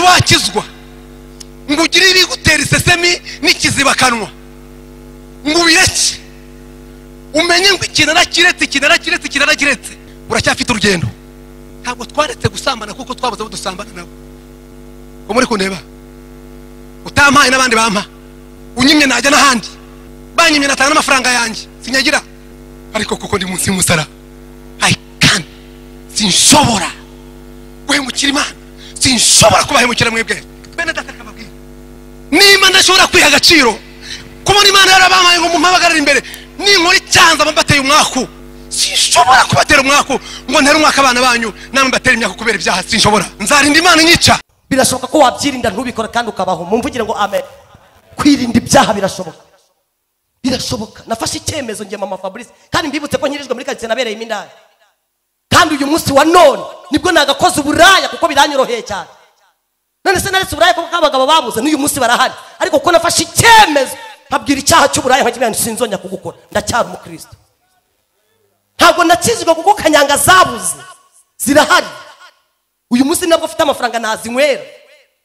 wakizwa ngo ugire ibigutera isesemi n'ikizibakanwa ngo ubireke umenye ngo ikintu uracyafite urugendo. Ntabwo twaretse gusambana kuko twabuze abo dusambana nabo. Ko muri kundeba utampaye n'abandi bampa, unyimye najya n'ahandi, banyimye natanga n'amafaranga yanjye sinyagira, ariko kuko ndi munsi y'umusara sinshobora guhemukira Imana, sinshobora kubahemukira mwebwe. Bene data kababwira niba ndashobora kwiha agaciro kubona Imana yarabamaye ngo mumpabagarira imbere ninkora icyanza mbateye umwaku, sinshobora kubatera umwaku ngo ntere umwaka abana banyu namwe mbatera imyaka kubera ibyaha, sinshobora. Nzarinda Imana inyica. Birashoboka ko wabyirinda ntubikora kandi ukabaho. Mumvugire ngo amen. Kwirinda ibyaha birashoboka. Birashoboka. Nafashe icyemezo ngiye mama Fabrice kandi mbibutse ko nkirijwe muri karitsiye nabereye imindani. Kandi uyu munsi wa none nibwo nagakoze uburaya kuko biranyoroheye cyane. None se naretse uburaya kuko abagabo babuze n'uyu munsi barahari. Ariko kuko nafashe icyemezo nkabwira icyaha cy'uburaya nkakimenya sinzonya kugukora. Ndacyari umukristo. Ntabwo nakizwe kuko kanyanga zabuze. Zirahari. Uyu munsi nabwo ufite amafaranga nazinywera.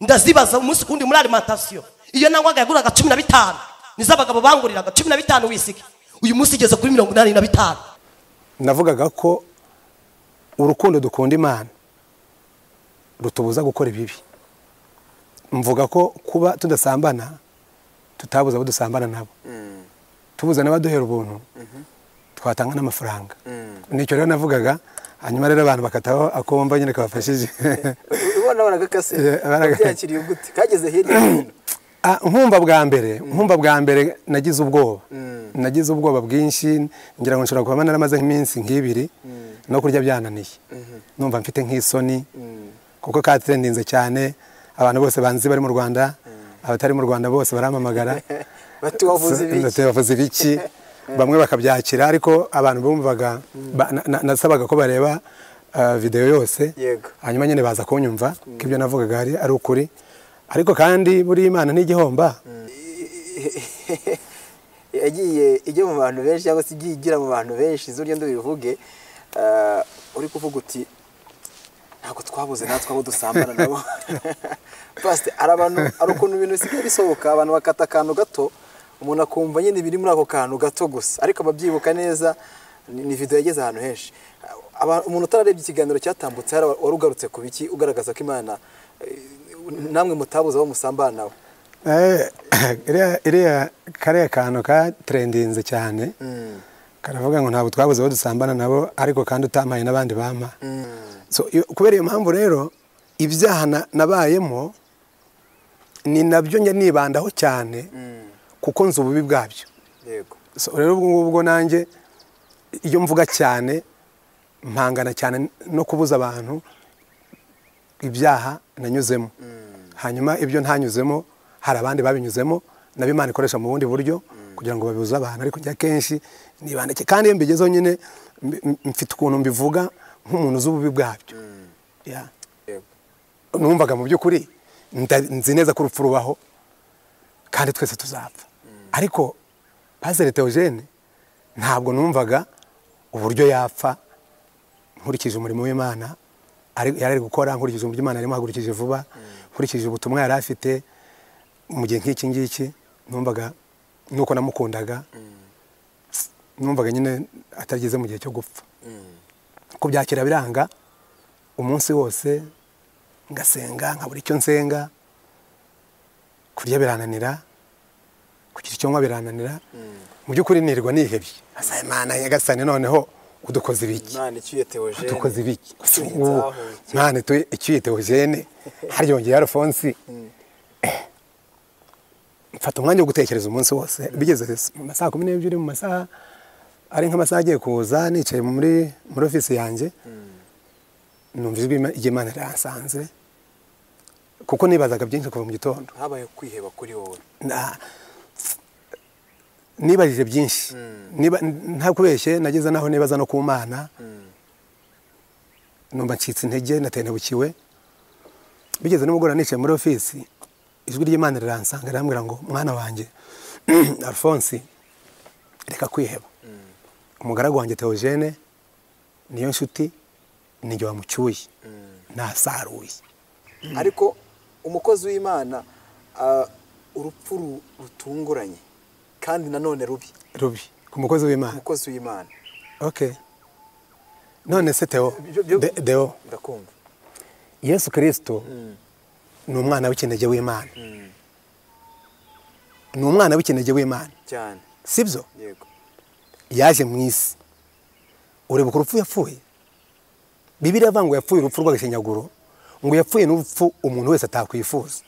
Ndazibaza umunsi kundi muri alimentation. Iyo nangwaga yaguraga 15. Nizabagabo banguriraga 15 wisiki. Uyu munsi igeze kuri 85. Navugaga ko urukundo dukunda Imana rutubuza gukora ibibi. Mvuga ko kuba tudasambana tutabuza abo dusambana nabo. Tubuza n'abaduhera ubuntu. Twatanga n'amafaranga. Nicyo rero navugaga, hanyuma rero abantu bakataho akomba nyine kabafashije. Ubona barakakase. Byakiriye gute? Kageze hirya. Nkumva bwa mbere nagize ubwoba. Nagize ubwoba bwinshi, ngira ngo nshobora kuba naramaze nk'iminsi nk'ibiri no kurya byananiye. Numva mfite nk'isoni kuko katrendinze cyane, abantu bose banzi bari mu Rwanda, abatari mu Rwanda bose baramamagara. Batuwavuze ibiki? Bamwe bakabyakira, ariko abantu bumvaga nasabaga ko bareba video yose, hanyuma nyine baza kunyumva ko ibyo navugaga ari ukuri. Ariko kandi buri Imana n'igihomba. Yagiye ijye mu bantu benshi cyangwa se igira mu bantu benshi z'uryo bivuge, uri kuvuga uti ntabwo twabuze natwe abo dusambana nabo. Pastor ari ukuntu ibintu bisigaye bisohoka, abantu bakata akantu gato umuntu akumva nyine biri muri ako kantu gato gusa, ariko ababyibuka neza ni video yageze ahantu henshi. Umuntu utararebye ikiganiro cyatambutse warugarutse ku biki ugaragaza ko Imana namwe mutabuza abo musambana. Iriya kariya kantu ka trendinze cyane, karavuga ngo ntabwo twabuze abo dusambana nabo ariko kandi utampaye n'abandi bampa. So kubera iyo mpamvu rero ibyaha nabayemo ni nabyo njya nibandaho cyane kuko nzi ububi bwabyo. So rero ubwo nanjye iyo mvuga cyane mpangana cyane no kubuza abantu ibyaha nanyuzemo. Hanyuma ibyo ntanyuzemo hari abandi babinyuzemo, nabo Imana ikoresha mu bundi buryo kugira ngo babibuze abantu, ariko njya kenshi nibandeke kandi iyo mbigezeho nyine mfite ukuntu mbivuga nk'umuntu z'ububi bwabyo. Numvaga mu by'ukuri nzi neza ko urupfu rubaho kandi twese tuzapfa, ariko Pastor Theogene ntabwo numvaga uburyo yapfa nkurikije umurimo w'Imana yari gukora, nkurikije uburyo Imana yarimo hagurikije vuba, nkurikije ubutumwa yari afite mu gihe nk'iki ngiki. Numvaga nuko namukundaga, numvaga nyine atageze mu gihe cyo gupfa. Ko byakira biranga umunsi wose ngasenga, nkabura icyo nsenga, kurya birananira, kugira icyo nywa birananira. Mu by'ukuri nirwa nihebye, asa Imana Nyagasani noneho udukoze ibiki? Imana icyuye Theogene. Udukoze ibiki? Imana icyuye Theogene haryongeye Alphonse. Mfata umwanya wo gutekereza umunsi wose, bigeze mu masaha 12 mu masaha ari nk'amasaha agiye kuza, nicaye muri office yanjye, numva ijwi ry'Imana ryansanze kuko nibazaga byinshi kuva mu gitondo. Habaye kwiheba kuri wowe? Nibarije byinshi, nta kubeshye, nageze naho nibaza no ku Mana, numva ncitse intege, natenebukiwe. Bigeze n'umugora nicaye muri office, ijwi ry'Imana riransanga rirambwira ngo mwana wanjye Alphonse reka kwiheba, umugaragu wanjye Theogene niyo nshuti, nijye wamucyuye, nasaruye. Ariko umukozi w'Imana urupfu rutunguranye kandi nanone rubi ku mukozi w'Imana. umukozi w'Imana. Okay, none se Theo Deo ndakumva. Yesu Kristo ni umwana w'ikinege w'Imana, ni umwana w'ikinege w'Imana cyane, sibyo? yego. Yaje mu isi, ureba ko urupfu yapfuye. Bibiliya avuga ngo yapfuye urupfu rw'agashinyaguro, ngo yapfuye n'urupfu umuntu wese atakwifuza,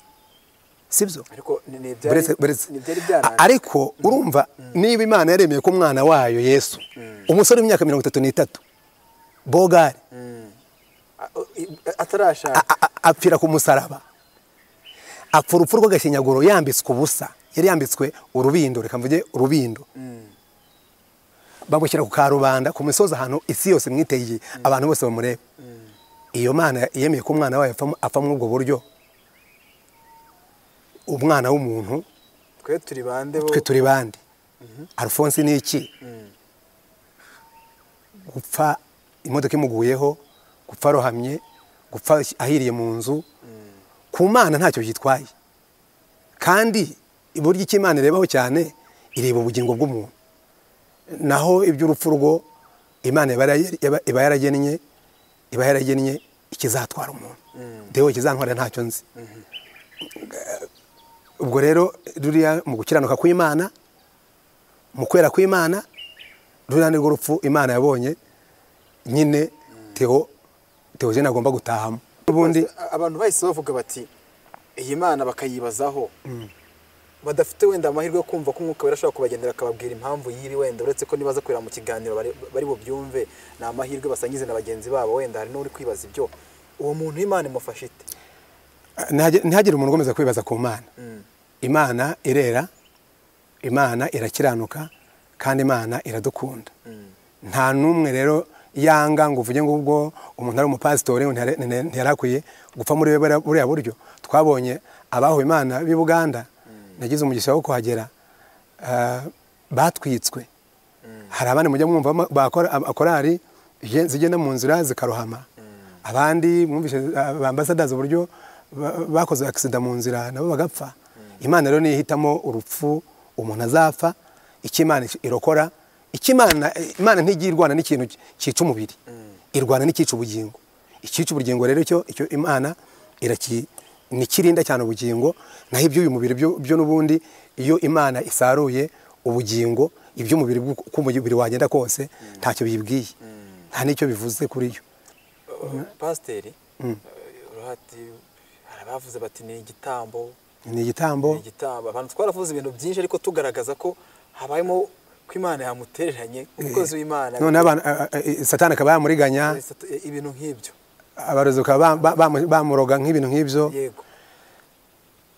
sibyo? Ariko ntibyari byarangiye. Ariko urumva niba Imana yaremeye ko umwana wayo Yesu, umusore w'imyaka 33, Bogari, atarashaka, apfira ku musaraba, apfa urupfu rw'agashinyaguro yambitswe ubusa, yari yambitswe urubindo, reka mvuge urubindo, bamushyira ku karubanda ku misozi ahantu isi yose mwiteye abantu bose bamureba. Iyo Mana yemeye ko umwana wayo apfa muri ubwo buryo, umwana w'umuntu twe turi bande? Alphonse ni iki? Gupfa imodoka imuguyeho, gupfa arohamye, gupfa ahiriye mu nzu, ku Mana ntacyo byitwaye. Kandi iburyo icyo Imana irebaho cyane, ireba ubugingo bw'umuntu. Naho iby'urupfu rwo Imana iba yaragennye ikizatwara umuntu. Dewe ikizantwara ntacyo nzi. Ubwo rero ruriya mu gukiranuka kw'Imana, mu kwera kw'Imana, ruriya nirwo rupfu Imana yabonye nyine Theogene agomba gutahamo. Ubundi abantu bahise bavuga bati iyi Mana bakayibazaho, badafite wenda amahirwe yo kumva ko umwuka wera ashobora kubagendera akababwira impamvu yiri, wenda uretse ko nibaza kwira mu kiganiro bari bubyumve, ni amahirwe basangize na bagenzi babo, wenda hari n'uri kwibaza ibyo. Uwo muntu Imana imufashe ite? ntihagire umuntu ugomeza kwibaza ku Mana. Imana irera, Imana irakiranuka, kandi Imana iradukunda. Nta numwe rero yanga ngo uvuge ngo ubwo umuntu ari umupasitori ntiyarakwiye gupfa muri buriya buryo. Twabonye abaho Imana b'i Buganda, nagize umugisha wo kuhagera, batwitswe. Hari abandi mujya mwumva akorari zigenda mu nzira zikarohama, abandi mwumvishe ambassadors uburyo bakoze accident mu nzira nabo bagapfa. Imana rero nihitamo urupfu umuntu azapfa, iki Imana irokora. Iki Imana ntigirwana n'ikintu cyica umubiri, irwana n'ikica ubugingo. Ikica ubugingo rero icyo Imana nikirinda cyane ubugingo. Naho iby'uyu mubiri byo n'ubundi, iyo Imana isaruye ubugingo, iby'umubiri k'umubiri wagenda kose ntacyo bibwiye, nta n'icyo bivuze kuri yo. Pasiteri, bavuze bati ni igitambo, ni igitambo. Abantu twaravuze ibintu byinshi, ariko tugaragaza ko habayemo ko Imana yamutereranye umukozi w'Imana, none abantu Satani akaba yamuriganya ibintu nk'ibyo, abarozi bakaba bamuroga nk'ibintu nk'ibyo. Yego.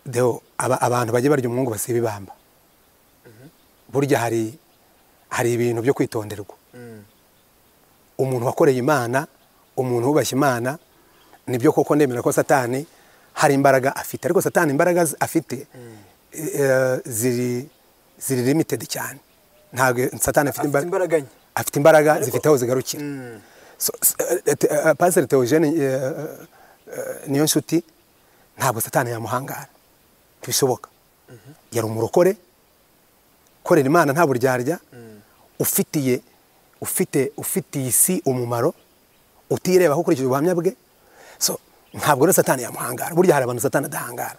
Deo abantu bajye barya umwungu basiba ibamba. Burya hari ibintu byo kwitonderwa. Umuntu wakoreye Imana, umuntu wubashye Imana, nibyo koko ndemera ko Satani hari imbaraga afite, ariko Satani imbaraga afite ziri limited cyane. Ntabwo Satani afite imbaraga zifite aho zigarukira. Pastor Theogene niyo nshuti, ntabwo Satani yamuhangara, bishoboka. Yari umurokore, korera Imana nta buryarya, ufitiye isi umumaro, utireba ukurikije ubuhamya bwe. So ntabwo rero Satani yamuhangara. Burya hari abantu Satani adahangara.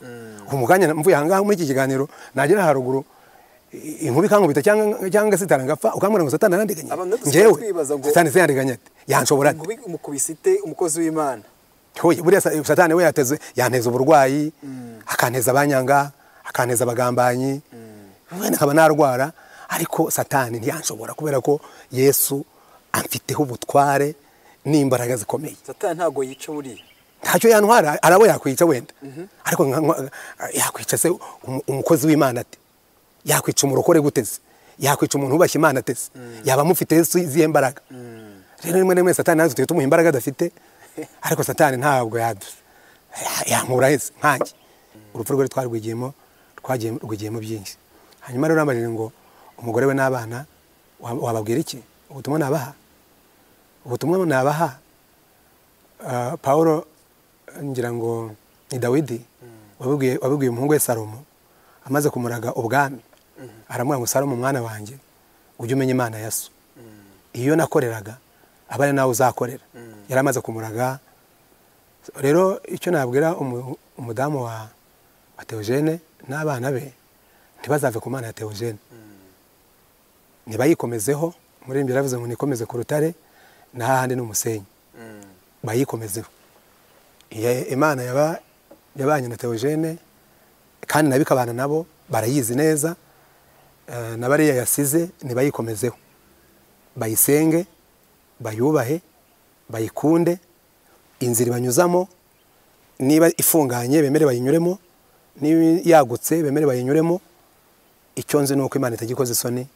Umuganya mvuye ahangaha muri iki kiganiro, nagera haruguru inkubi kankubita cyangwa Satani ngapfa, ukamubwira ngo Satani arandiganye. Njewe Satani se yandiganye ate? Yanshobora ate? Inkubi umukubisite umukozi w'Imana. Hoye buriya Satani we yanteza uburwayi, akanteza abanyanga, akanteza abagambanyi, wenda nkaba narwara, ariko Satani ntiyanshobora, kubera ko Yesu amfiteho ubutware n'imbaraga zikomeye. Satani ntago yica buriya. Ntacyo yantwara, arabo yakwica wenda, ariko yakwica se umukozi w'Imana ate? Yakwica umurokore guteze? Yakwica umuntu ubashye Imana ateze? Yaba mufite Yesu izihe mbaraga? Rero rimwe n'imwe Satani nazo tuye tumuha imbaraga adafite, ariko Satani ntabwo yankura hese nkanjye. Urupfu rwe rwagiyemo byinshi. Hanyuma rero nambajije ngo umugore we n'abana wababwira iki? Ubutumwa nabaha, Paulo ngira ngo ni Dawidi wabibwiye umuhungu we Salomo amaze kumuraga ubwami aramubwira ngo Salomo mwana wanjye ujye umenya Imana ya so iyo nakoreraga aba ari nawe uzakorera yari amaze kumuraga. Rero icyo nabwira umudamu wa Theogene n'abana be ntibazave ku Mana ya Theogene, nibayikomezeho. Muri imbere yaravuze ngo nikomeze ku rutare n'ahandi n'umusenyi, bayikomezeho. Imana yabanye na Theogene kandi nabikabana nabo barayizi neza, na bariya yasize nibayikomezeho, bayisenge, bayubahe, bayikunde. Inzira banyuzamo niba ifunganye bemere bayinyuremo, niba yagutse bemere bayinyuremo. Icyo nzi nuko Imana itagikoze isoni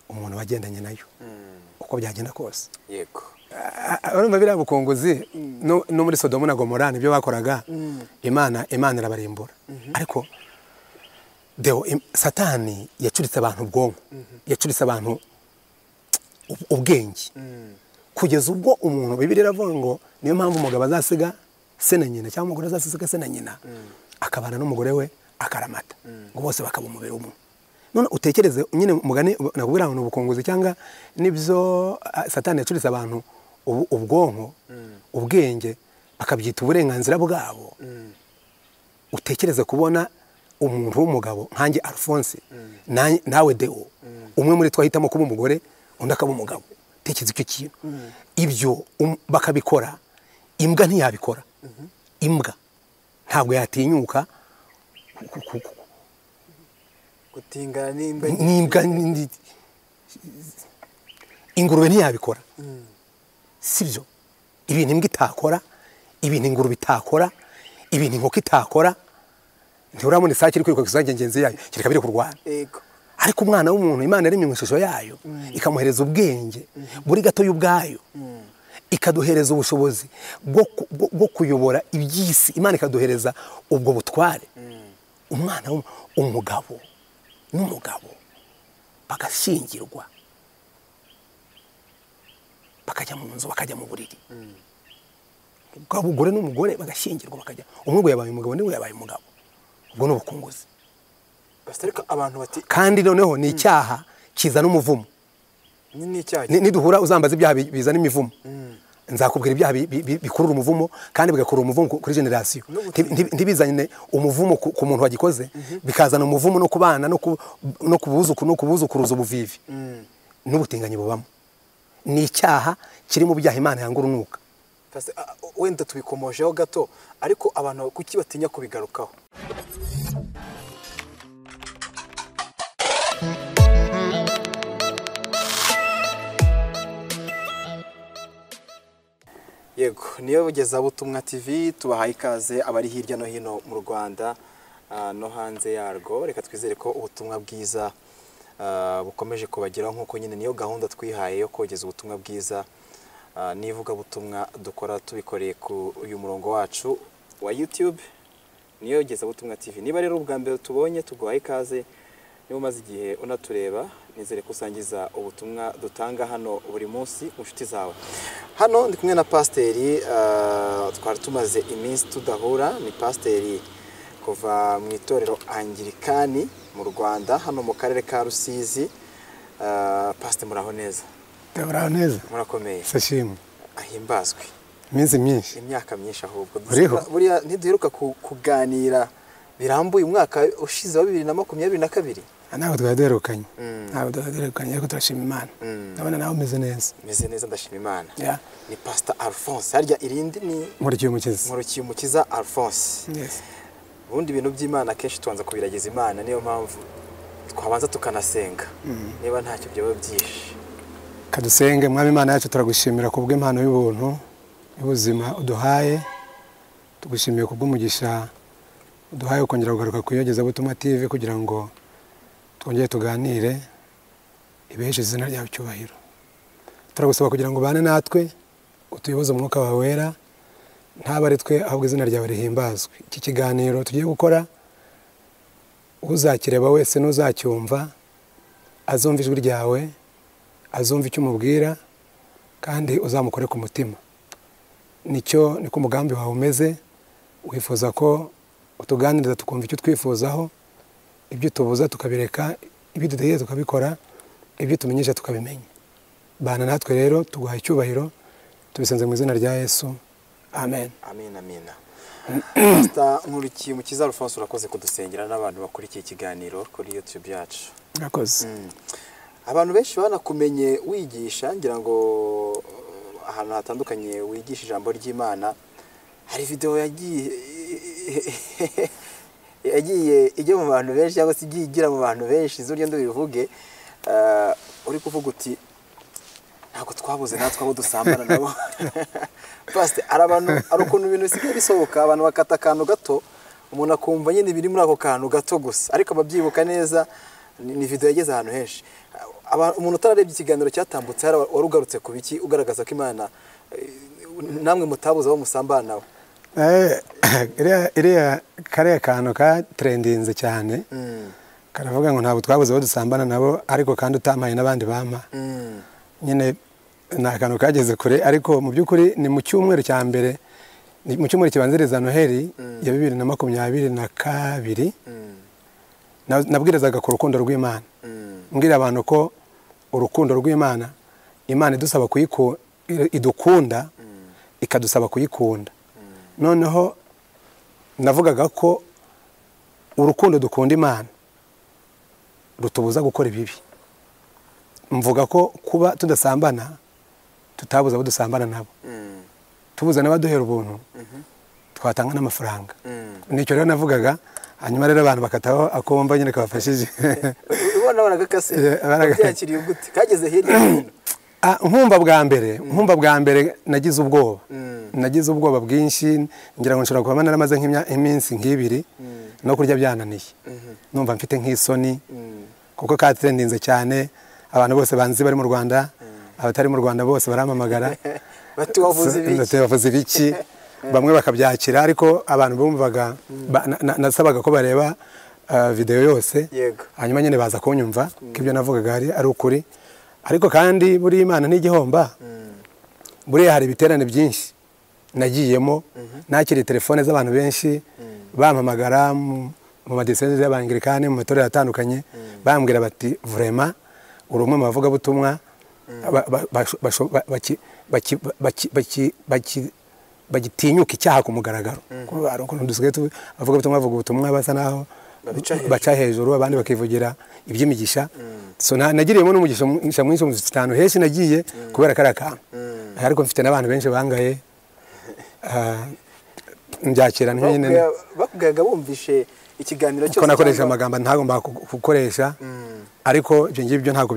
umuntu wagendanye nayo uko byagenda kose. Yego. Urumva biriya bukunguzi no muri Sodomu na Gomora nibyo bakoraga, Imana irabarimbura. Ariko Satani yacuritse abantu ubwonko, yacuritse abantu ubwenge, kugeza ubwo umuntu Bibiliya iravuga ngo niyo mpamvu umugabo azasiga se na nyina cyangwa umugore azasiga se na nyina akabana n'umugore we akaramata ngo bose bakaba umubiri umwe. None utekereze nyine umugani nakubwira ngo ubukunguzi cyangwa nibyo Satani yacuritse abantu ubwonko, ubwenge, bakabyita uburenganzira bwabo. Utekereze kubona umuntu w'umugabo nkanjye Alphonse nawe Deo, umwe muri twe ahitamo kuba umugore undi akaba umugabo. Tekereza icyo kintu. Ibyo bakabikora, imbwa ntiyabikora. Imbwa ntabwo yatinyuka gutingana n'imbwa. Ingurube ntiyabikora, sibyo? Ibintu imbwa itakora, ibintu ingurube itakora, ibintu inkoko itakora. Ntiurabona isake iri kwiruka kusange ngenzi yayo kireka biri kurwana. Ariko umwana w'umuntu Imana yaremye mu ishusho yayo, ikamuhereza ubwenge buri gato y'ubwayo, ikaduhereza ubushobozi bwo kuyobora iby'isi. Imana ikaduhereza ubwo butware. Umwana umugabo n'umugabo bagashyingirwa, bakajya mu nzu, bakajya mu buriri. Umugore n'umugore bagashyingirwa, bakajya, umwe yabaye umugabo n'undi yabaye umugabo. Ubwo ni ubukunguzi. Abantu bati kandi noneho ni icyaha kizana umuvumo. Niduhura uzambaza ibyaha bizana imivumo, nzakubwira ibyaha bikurura umuvumo kandi bigakurura umuvumo kuri generasiyo. Ntibizanye umuvumo ku muntu wagikoze, bikazana umuvumo no kubana no kubuzukuruza ubuvivi n'ubutinganyi bubamo. Ni icyaha kiri mu byaha Imana yanga urunuka. Wenda tubikomojeho gato, ariko abantu kuki batinya kubigarukaho? Yego, niyo Bugezabutumwa TV, tubahaye ikaze abari hirya no hino mu Rwanda no hanze yarwo. Reka twizere ko ubutumwa bwiza bukomeje kubageraho, nk'uko nyine niyo gahunda twihaye yo kogeza ubutumwa bwiza n'ivugabutumwa dukora tubikoreye ku uyu murongo wacu wa YouTube, niyo Bugezabutumwa TV. Niba rero ubwa mbere tubonye, tuguhaye ikaze. Niba umaze igihe unatureba, nizere kusangiza ubutumwa dutanga hano buri munsi mu nshuti zawe. Hano ndi kumwe na Pasiteri, twari tumaze iminsi tudahura. Ni Pasiteri kuva mu itorero Anglikani mu Rwanda, hano mu karere ka Rusizi. Pasiteri, muraho neza? Muraho neza. Murakomeye? Sashimwe. Ahimbazwe. Iminsi myinshi. Imyaka myinshi ahubwo. Buriya ntiduheruka kuganira birambuye umwaka ushize wa 2022. Ntabwo twaderukanye. Ariko turashima Imana. Ndabona nawe umeze neza. Meze neza, ndashima Imana. Ni Pastor Alphonse, harya irindi ni Nkurikiye Alphonse. Yes. Ubundi ibintu by'Imana kenshi tubanza kubirageza Imana, niyo mpamvu twabanza tukanasenga. Niba ntacyo byaba byinshi. Kadusenge. Mwami Imana yacu, turagushimira kubw'impano y'ubuntu y'ubuzima uduhaye. Tugushimiye kubw'umugisha uduhaye ukongera kugaruka ku Iyogezabutumwa TV kugira ngo twongere tuganire ibeshe izina ryawe cyubahiro. Turagusaba kugira ngo bane natwe, utuyoboze umwuka wawe wera, ntaba ari twe ahubwo izina ryawe rihimbazwe. Iki kiganiro tugiye gukora, uzakireba wese n'uzacyumva azumva ijwi ryawe, azumva icyo umubwira, kandi uzamukore ku mutima. Niko umugambi wawe umeze. Wifuza ko utuganiriza tukumva icyo twifuzaho, ibyo tubuza tukabireka, ibyo dutegereza tukabikora, ibyo tumenyesha tukabimenya. Bana natwe rero tuguha icyubahiro, tubisenze mu izina rya Yesu, amen. Amen, amen. Pastor Nkurikiye Mukiza Alphonse, urakoze kudusengera n'abantu bakurikiye ikiganiro kuri YouTube yacu. Urakoze. Abantu benshi banakumenye wigisha, ngira ngo ahantu hatandukanye wigisha ijambo ry'Imana. Hari video yagiye ijya mu bantu benshi cyangwa se igira mu bantu benshi z'uryo bivuge, uri kuvuga uti ntabwo twabuze natwe abo dusambana nabo. Pastor, ari ukuntu ibintu bisigaye bisohoka, abantu bakata akantu gato, umuntu akumva nyine biri muri ako kantu gato gusa, ariko ababyibuka neza ni video yageze ahantu henshi. Umuntu utararebye ikiganiro cyatambutse warugarutse ku biki ugaragaza ko Imana namwe mutabuze abo musambana nabo? Iriya kariya kantu ka trendinze cyane, karavuga ngo ntabwo twabuze abo dusambana nabo, ariko kandi utampaye n'abandi bampa. Nyine ni akantu kageze kure, ariko mu by'ukuri ni mu cyumweru cya mbere, mu cyumweru kibanziriza Noheli ya 2022, nabwirizaga ku rukundo rw'Imana, mbwira abantu ko urukundo rw'Imana, Imana idusaba idukunda, ikadusaba kuyikunda. Noneho navugaga ko urukundo dukunda Imana rutubuza gukora ibibi. Mvuga ko kuba tudasambana tutabuza abo dusambana nabo, tubuza n'abaduhera ubuntu, twatanga n'amafaranga. Nicyo rero navugaga, hanyuma rero abantu bakataho akumva nyine kabafashije. Ubona baragakase byakiriye gute kageze hirya hino? Nkumva bwa mbere nagize ubwoba bwinshi, ngira ngo nshobora kuba naramaze nk'iminsi nk'ibiri no kurya byananiye, numva mfite nk'isoni kuko katrendinze cyane. Abantu bose banzi bari mu Rwanda, abatari mu Rwanda bose baramamagara batuwavuze ibiki, bamwe bakabyakira, ariko abantu bumvaga nasabaga ko bareba video yose, hanyuma nyine baza kunyumva ko ibyo navugaga ari ukuri. Ariko kandi buri Imana n'igihomba, buriya hari ibiterane byinshi nagiyemo, nakiriye telefone z'abantu benshi bampamagara mu madiyoseze y'Abangirikani, mu matorero atandukanye, bambwira bati vraiment uri umwe mu bavugabutumwa bagitinyuka icyaha ku mugaragaro. Ukuntu dusigaye bavuga ubutumwa basa naho baca hejuru, abandi bakivugira iby'imigisha. So nagiriyemo n'umugisha mwinshi mu zitanu henshi nagiye kubera kariya kantu, ariko mfite n'abantu benshi bangaye mbyakira nyine. Bakubwiraga bumvishe ikiganiro cyose ko nakoresha amagambo ntagomba gukoresha, ariko ibyo ngibyo ntabwo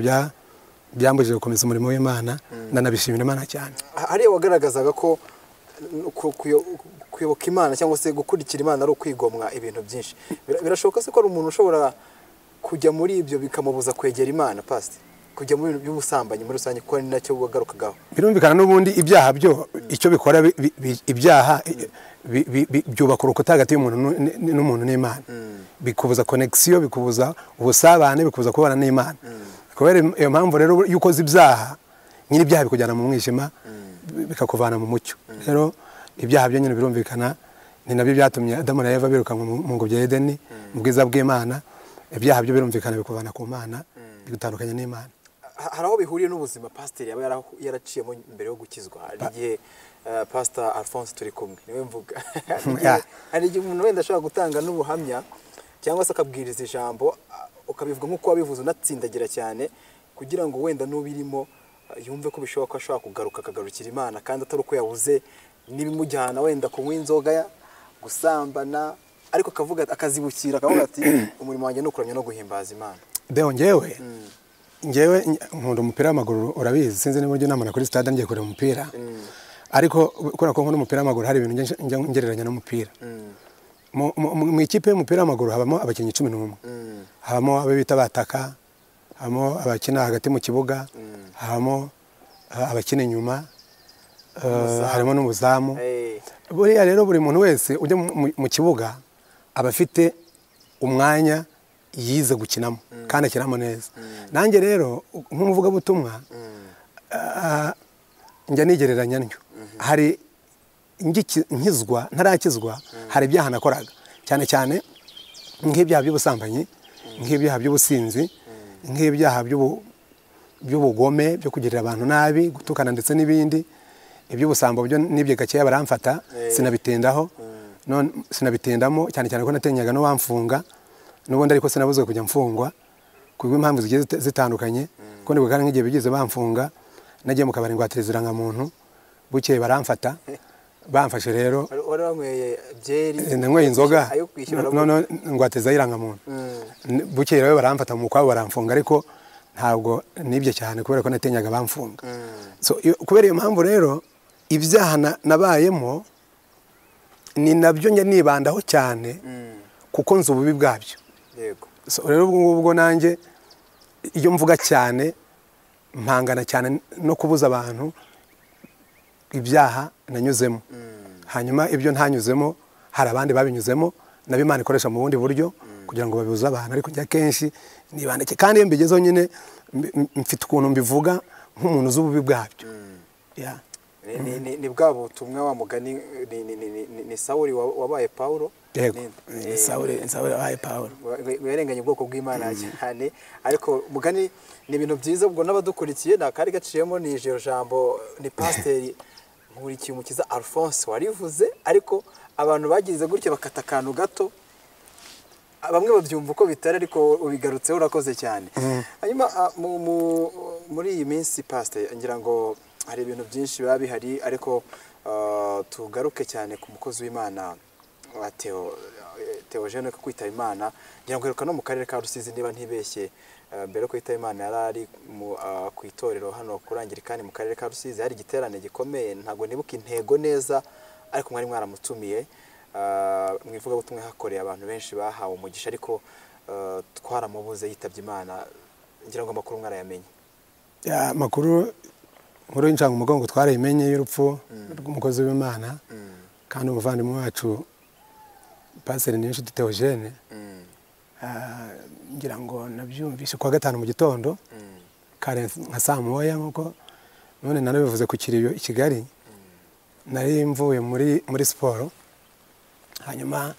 byambujije gukomeza umurimo w'Imana, ndanabishimira Imana cyane. Hariya wagaragazaga ko kuyoboka Imana cyangwa se gukurikira Imana ari ukwigomwa ibintu byinshi. Birashoboka se ko ari umuntu ushobora kujya muri ibyo bikamubuza kwegera Imana, Pastor? Kujya mu bintu by'ubusambanyi muri rusange, ko ari nacyo wagarukagaho. Birumvikana n'ubundi ibyaha byo icyo bikora, ibyaha byubaka urukuta hagati y'umuntu n'umuntu n'Imana, bikubuza connection, bikubuza ubusabane, bikubuza kubana n'Imana. Kubera iyo mpamvu rero iyo ukoze ibyaha, nyine ibyaha bikujyana mu mwijima, bikakuvana mu mucyo. Rero ibyaha byo nyine birumvikana, ni nabyo byatumye Adamu na Eva biruka mu ngobyi ya Edeni, mu bwiza bw'Imana. Ibyaha byo birumvikana bikuvana ku Mana, bigutandukanya n'Imana. Hari aho bihuriye n'ubuzima Pastor yaba yaraciyemo mbere yo gukizwa. Hari igihe Pastor Alphonse turi kumwe niwe mvuga, hari igihe umuntu wenda ashobora gutanga n'ubuhamya cyangwa se akabwiriza ijambo, ukabivuga nk'uko wabivuze unatsindagira cyane, kugira ngo wenda n'ubirimo yumve ko bishoboka ko ashobora kugaruka akagarukira Imana, kandi atari uko yabuze n'ibimujyana wenda kunywa inzoga, gusambana, ariko akavuga akazibukira, akavuga ati umurimo wanjye nukuramya no guhimbaza Imana. Deo ngewe nkunda umupira w'amaguru, urabizi, sinzi niba ujya namana kuri stade ngiye kureba umupira, ariko kubera ko nkunda umupira w'amaguru hari ibintu ngereranya n'umupira. Mu ikipe y'umupira w'amaguru habamo abakinnyi 11, habamo abo bita bataka, habamo abakina hagati mu kibuga, habamo abakina inyuma, harimo n'umuzamu. Buriya rero buri muntu wese ujya mu kibuga aba afite umwanya yize gukinamo kandi akinamo neza. Nanjye rero nk'umuvugabutumwa njya nigereranya ntyo, hari nkizwa ntarakizwa, hari ibyaha nakoraga cyane cyane nk'ibyaha by'ubusambanyi, nk'ibyaha by'ubusinzi, nk'ibyaha by'ubugome, byo kugirira abantu nabi, gutukana ndetse n'ibindi. Iby'ubusambo byo nibye gakeya baramfata, sinabitindaho, sinabitindamo cyane cyane ko natenyaga no wamfunga, n'ubundi ariko sinabuzwe kujya mfungwa kubwo impamvu zigiye zitandukanye, ko nibwo kandi nk'igihe bigize bamfunga nagiye mu kabari ngwatiriza muntu, bukeye baramfata, bamfashe rero wari wanyweye byeri nanyweye inzoga none ngwatiriza irangamuntu, bukeye rero baramfata mu kwabo baramfunga, ariko ntabwo nibye cyane kubera ko natenyaga bamfunga. So kubera iyo mpamvu rero ibyaha nabayemo ni nabyo njya nibandaho cyane kuko nzi ububi bwabyo. yego So rero ubwo nanjye iyo mvuga cyane mpangana cyane no kubuza abantu ibyaha nanyuzemo, hanyuma ibyo ntanyuzemo hari abandi babinyuzemo nabo Imana ikoresha mu bundi buryo kugira ngo babibuze abantu, ariko njya kenshi nibandike kandi iyo mbigezeho nyine mfite ukuntu mbivuga nk'umuntu uzi ububi bwabyo. ni bwa butumwa wa mugani ni Sawuli wabaye Pawulo. Yego Sawuli wabaye Pawulo, yarenganye ubwoko bw'Imana cyane, ariko mugani ni ibintu byiza. Ubwo n'abadukurikiye nakari gaciyemo ni ijero jambo ni Pasiteri Nkurikiye Umukiza Alphonse warivuze, ariko abantu bagize gutya bakata akantu gato, bamwe babyumva uko bitari, ariko ubigarutseho urakoze cyane. Hanyuma muri iyi minsi Pasiteri ngira ngo hari ibintu byinshi biba bihari, ariko tugaruke cyane ku mukozi w'Imana wa Theogene ko kwitaba Imana. Ngira ngo heruka no mu karere ka Rusizi niba ntibeshye, mbere ko kwitaba Imana yarari ku itorero hano kurangirikani mu karere ka Rusizi, hari igiterane gikomeye, ntabwo nibuka intego neza, ariko mwari mwaramutumiye mwivuga butumwe hakoreye abantu benshi bahawe umugisha, ariko twaramubuze yitabye Imana. Ngira ngo amakuru mwarayamenye. Amakuru nkuru y'injanga umugongo twarayimenye y'urupfu rw'umukozi w'Imana kandi umuvandimwe wacu Pasiteri Niyonshuti Theogene. Ngira ngo nabyumvise kwa gatanu mu gitondo kare nka saa moya, nkuko none nanabivuze ku Kiriyo i Kigali. Nari mvuye muri siporo, hanyuma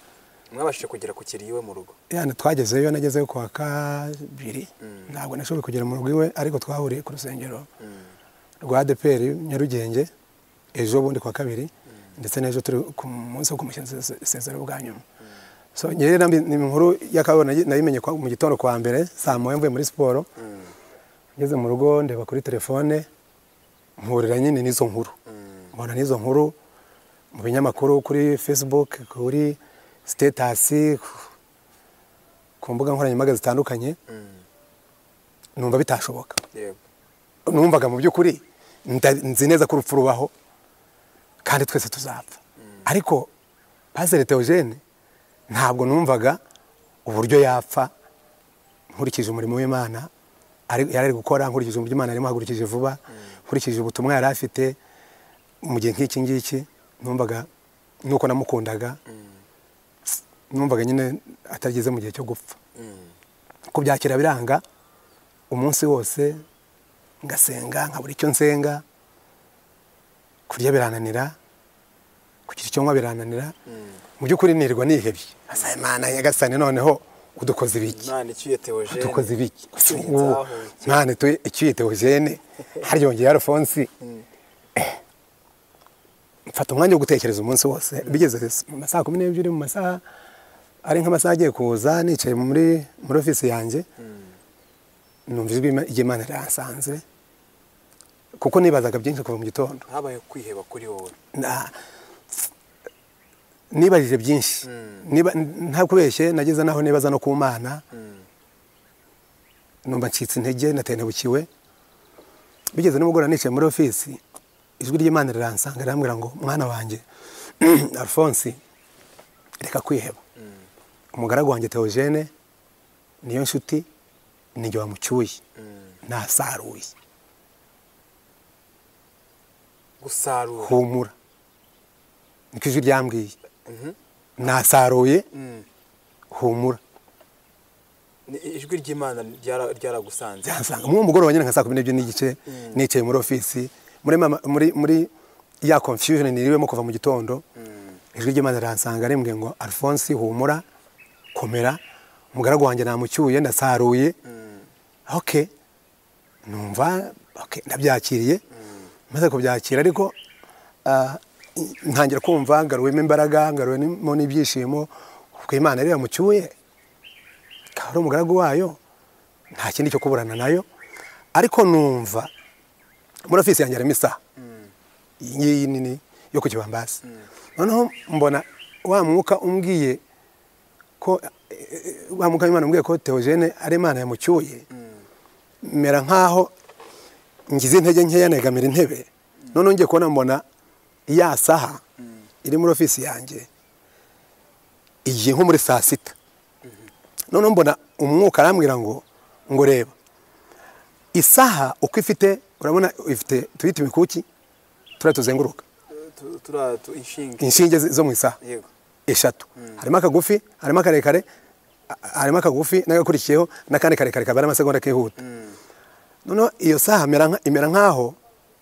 mwabashije kugera ku Kiriyo mu rugo. Twagezeyo, nagezeyo kwa kabiri, ntabwo nashoboye kugera mu rugo iwe, ariko twahuriye ku rusengero rwa ADPR Nyarugenge ejo bundi kwa kabiri, ndetse n'ejo turi ku munsi wo kumusezero bwa nyuma. So nyere ni inkuru yakabona nayimenye mu gitondo kwa mbere saa moya mvuye muri siporo. Ngeze mu rugo ndeba kuri telefone, mpurira nyine n'izo nkuru, mbona n'izo nkuru mu binyamakuru, kuri Facebook, kuri status, ku mbuga nkoranyambaga zitandukanye. Numva bitashoboka. Numvaga mu by'ukuri nzi neza ko urupfu rubaho kandi twese tuzapfa, ariko Pasiteri Theogene ntabwo numvaga uburyo yapfa nkurikije umurimo w'Imana yari gukora, nkurikije uburyo Imana yarimo hagurukije vuba, nkurikije ubutumwa yari afite mu gihe nk'iki ngiki. Numvaga nuko namukundaga, numvaga nyine atageze mu gihe cyo gupfa. Kubyakira biranga, umunsi wose ngasenga, nkabura icyo nsenga, kurya birananira, kugira icyo nywa birananira. Mu by'ukuri nirirwa nihebye, asa Imana Nyagasani, noneho udukoze ibiki, Imana icyuye Theogene, udukoze ibiki, Imana icyuye Theogene, haryongeye Alphonse. Mfata umwanya wo gutekereza umunsi wose, bigeze mu masaha 12, mu masaha ari nk'amasaha agiye kuza, nicaye muri ofisi yanjye, numva ijwi ry'Imana ryansanze, kuko nibazaga byinshi kuva mu gitondo. Habaye kwiheba kuri wowe? Nibajije byinshi, nta kubeshye, nageze naho nibaza no ku Mana, numva ncitse intege, natentebukiwe. Bigeze nimugora nicaye muri ofisi, ijwi ry'Imana riransanga, rirambwira ngo mwana wanjye Alphonse, reka kwiheba, umugaragu wanjye Theogene Niyonshuti ninjye wamucyuye, nasaruye. Gusarura? Humura, niko ijwi ryambwiye. Nasaruye, humura. Ijwi ry'Imana ryaragusanze? Ryansanga mu mugoroba nyine nka saa 12 n'igice, nicaye muri ofisi, muri ya confusion niriwemo kuva mu gitondo. ijwi ry'Imana riransanga rimbwiye ngo Alphonse humura komera umugaragu wanjye namucyuye ndasaruye okay numva okay ndabyakiriye maze kubyakira ariko ntangira kumva ngaruwemo imbaraga ngaruwemo n'ibyishimo kuko Imana yari yamucyuye kandi umugaragu wayo nta kindi cyo kuburana nayo ariko numva muri ofisi yanjye harimo isaha iyi nini yo ku kibambasi noneho mbona wa mwuka umbwiye ko wa mwuka w'Imana umbwiye ko Theogene ari Imana yamucyuye mera nkaho ngize intege nkeya negamira intebe none ngiye kubona mbona ya saha iri muri ofisi yanjye igiye nko muri saa sita none mbona umwuka arambwira ngo reba isaha uko ifite urabona ifite tuyita imikuki tuzenguruka inshinge zo mu isaha eshatu harimo akagufi harimo akarekare harimo akagufi n'agakurikiyeho n'akandi karekare kabara amasegonda kihuta none iyo saha imera nkaho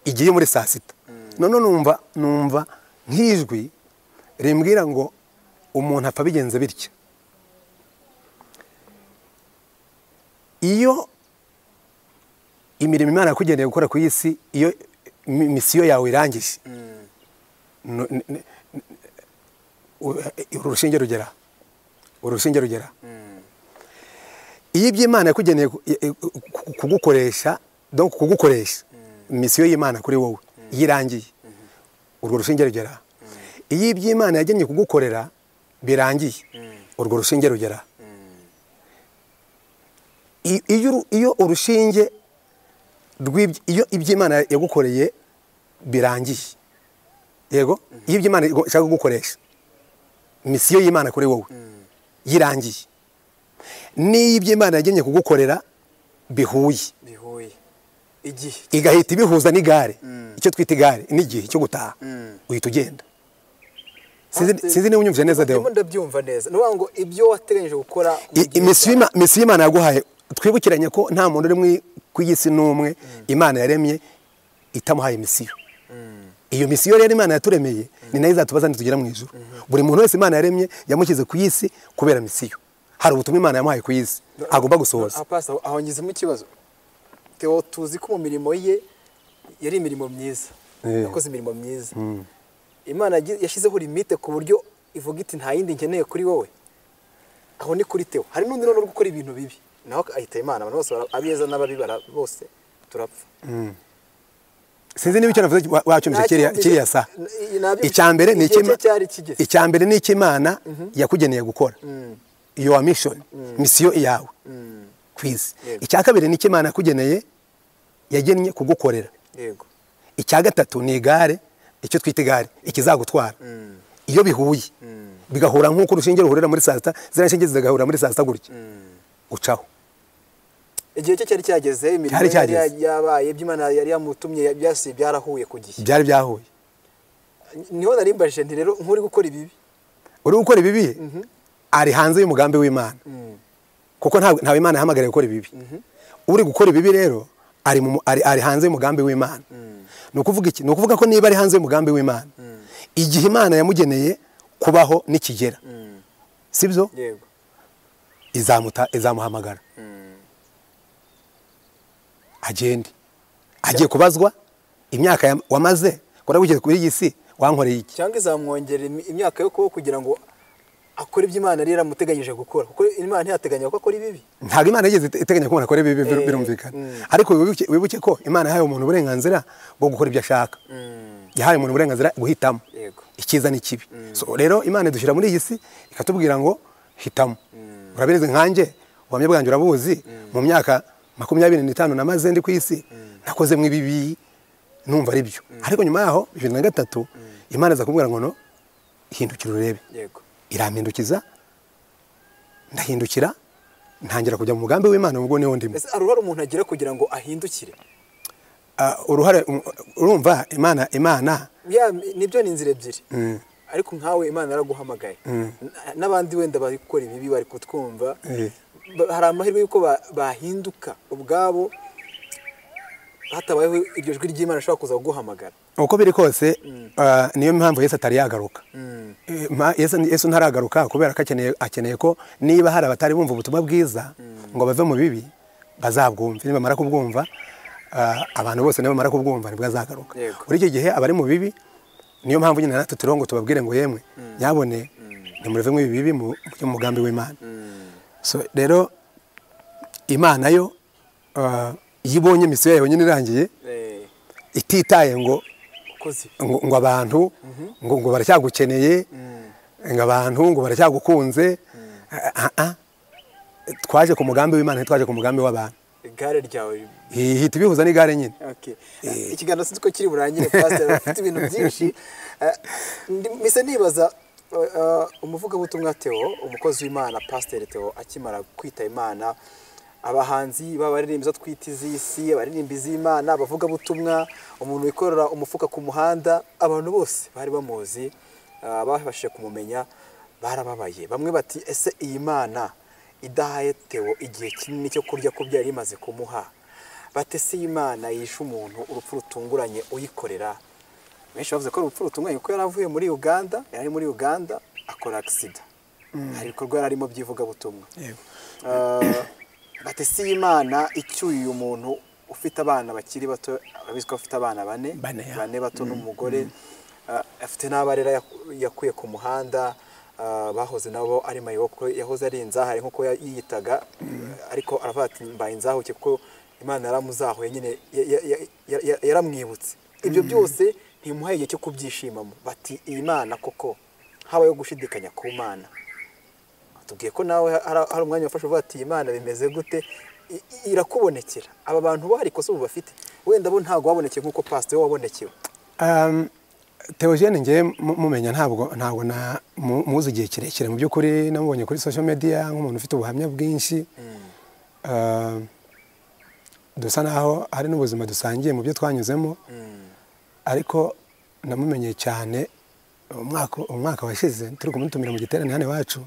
igiye muri saa sita none numva nk'ijwi rimbwira ngo umuntu apfa bigenze bitya iyo imirimo Imana yakugeneye gukora ku isi iyo misiyo yawe irangije urushinge rugera iyo iby'Imana yakugeneye kugukoresha misiyo y'Imana kuri wowe iyo irangiye urwo rushinge rugera iyo iby'Imana yagennye kugukorera birangiye urwo rushinge rugera iyo urushinge iyo iby'Imana yagukoreye birangiye yego iyo iby'Imana ishaka kugukoresha misiyo y'Imana kuri wowe yirangiye n'iyo iby'Imana yagennye kugukorera bihuye igihe igahita ibihuza n'igare icyo twita igare n'igihe cyo gutaha uhita ugenda sinzi niba unyumvise neza Deo ndabyumva neza ni ngo ibyo wateganyije gukora misiyo Imana yaguhaye twibukiranye ko nta muntu uri ku isi n'umwe Imana yaremye itamuhaye misiyo iyo misiyo rero Imana yaturemeye ni nayo izatubaza nitugera mu ijuru buri muntu wese Imana yaremye yamushyize ku isi kubera misiyo hari ubutumwa Imana yamuhaye ku isi agomba gusohoza aho ngizemo ikibazo Theo tuzi ko mu mirimo ye yari imirimo myiza yakoze imirimo myiza Imana yashyizeho limite ku buryo ivuga iti nta yindi nkeneye kuri wowe aho ni kuri Theo hari n'undi no gukora ibintu bibi naho ahita Imana abantu bose abiyeza n'ababibara bose turapfa sinzi niba icyo navuze wacyumvise kiriya saha icyambere ni Imana yakugeneye gukora your mission misiyo yawe ku isi icya kabiri ni Imana yakugeneye yagennye kugukorera yego icya gatatu ni igare icyo twita igare ikizagutwara iyo bihuye bigahura nk'uko urushinge ruhurira muri saa sita ziriya nshinge zigahura muri saa sita gutya ucaho igihe cye cyari cyageze imirimo yabaye by'Imana yari yamutumye byose byarahuye ku gihe byari byahuye niho narimbajije nti rero nk'uri gukora ibibi uri gukora ibibi ari hanze y'umugambi w'Imana kuko ntawe Imana yahamagariye gukora ibibi uri gukora ibibi rero ari hanze y'umugambi w'Imana ni ukuvuga iki ni ukuvuga ko niba ari hanze y'umugambi w'Imana igihe Imana yamugeneye kubaho nikigera sibyo yego izamuhamagara agende agiye kubazwa imyaka wamaze kora gukeze kuri iyi si wankoreye iki cyangwa izamwongerera imyaka yo kugira ngo akora ibyo Imana rero amuteganyije gukora kuko Imana ntiyateganya ko akora ibibi ntabwo Imana yigeze iteganya ko umuntu akora ibibi birumvikana ariko wibuke ko Imana yahaye umuntu uburenganzira bwo gukora ibyo ashaka yahaye umuntu uburenganzira guhitamo icyiza n'ikibi so rero Imana idushyira muri iyi si ikatubwira ngo hitamo urabizi nkanjye ubuhamya bwanjye urabuzi mu myaka 25 namaze ndi ku isi nakoze mu ibibi numva ari byo ariko nyuma yaho 2003 Imana iza kubwira ngo no hindukira urebe yego irampindukiza ndahindukira ntangira kujya mu mugambi w'Imana ubwo niho ndimo ese aruhara umuntu agira kugira ngo ahindukire uruhare urumva Imana nibyo ni inzira ebyiri ariko nkawe Imana yaraguhamagaye n'abandi wenda bari gukora ibibi bari kutwumva hari amahirwe yuko bahinduka ubwabo hatabayeho iryo jwi ry'Imana ashobora kuza kuguhamagara uko biri kose niyo mpamvu Yesu atari yagaruka. Yesu ntaragaruka kubera ko akeneye ko niba hari abatari bumva ubutumwa bwiza ngo bave mu bibi bazabwumva, nibamara kubwumva abantu bose nibamara kubwumva nibwo azagaruka. Muri iki gihe abari mu bibi niyo mpamvu nyine natwe turongo tubabwire ngo yemwe nyabone nimureve mu bibi mu mugambi w'Imana. So rero Imana yo yibonye misiyo yayo nyine irangiye ititaye ngo abantu ngo baracyagukeneye, ngo abantu ngo baracyagukunze. Twaje ku mugambi w'Imana, ntitwaje ku mugambi w'abantu. Igare ryawe hita bihuza n'igare nyine. Ikiganiro sinzi ko kiri burangire pastor, ufite ibintu byinshi. Mise nibaza umuvugabutumwa Theo, umukozi w'Imana Pastor Theo akimara kwita Imana, abahanzi b'abaririmbiza twita izisi, abaririmbi z'Imana, abavugabutumwa, umuntu wikorera umufuka ku muhanda, abantu bose bari bamuzi, babashije kumumenya, barababaye. Bamwe bati ese iyi Mana idahaye Theo igihe kinini cyo kurya ko byari rimaze kumuha, bate se Imana yishe umuntu urupfu rutunguranye uyikorera? Benshi bavuze ko urupfu rutunguranye ko yaravuye muri Uganda, yari muri Uganda akora accident, hari ibikorwa yararimo by'ivugabutumwa. Bate se Imana icyuye umuntu ufite abana bakiri bato, abizwe ko afite abana bane bato n'umugore, afite n'abarera yakuye ku muhanda, bahoze nabo ari mayoko, yahoze ari inzahare nkuko yiyitaga, ariko aravuga ati mbaye inzahuke kuko Imana yaramuzahuye nyine yaramwibutse. Ibyo byose ntimuhaye igihe cyo kubyishimamo. Bati iyi Mana koko habayo gushidikanya ku Mana. Tubwiye ko nawe hari umwanya wafashe uvuga ati Imana bimeze gute, irakubonekera. Aba bantu bari koso bafite wenda bo ntago wabonekeye nkuko pastor wabonekewe. Theogene ngiye mumenya ntabwo na muzi igihe kirekire mu by'ukuri, namubonye kuri social media nk'umuntu ufite ubuhamya bwinshi, dusa naho hari n'ubuzima dusangiye mu byo twanyuzemo, ariko namumenye cyane umwaka washize turi kumutumira mu giterane hano iwacu,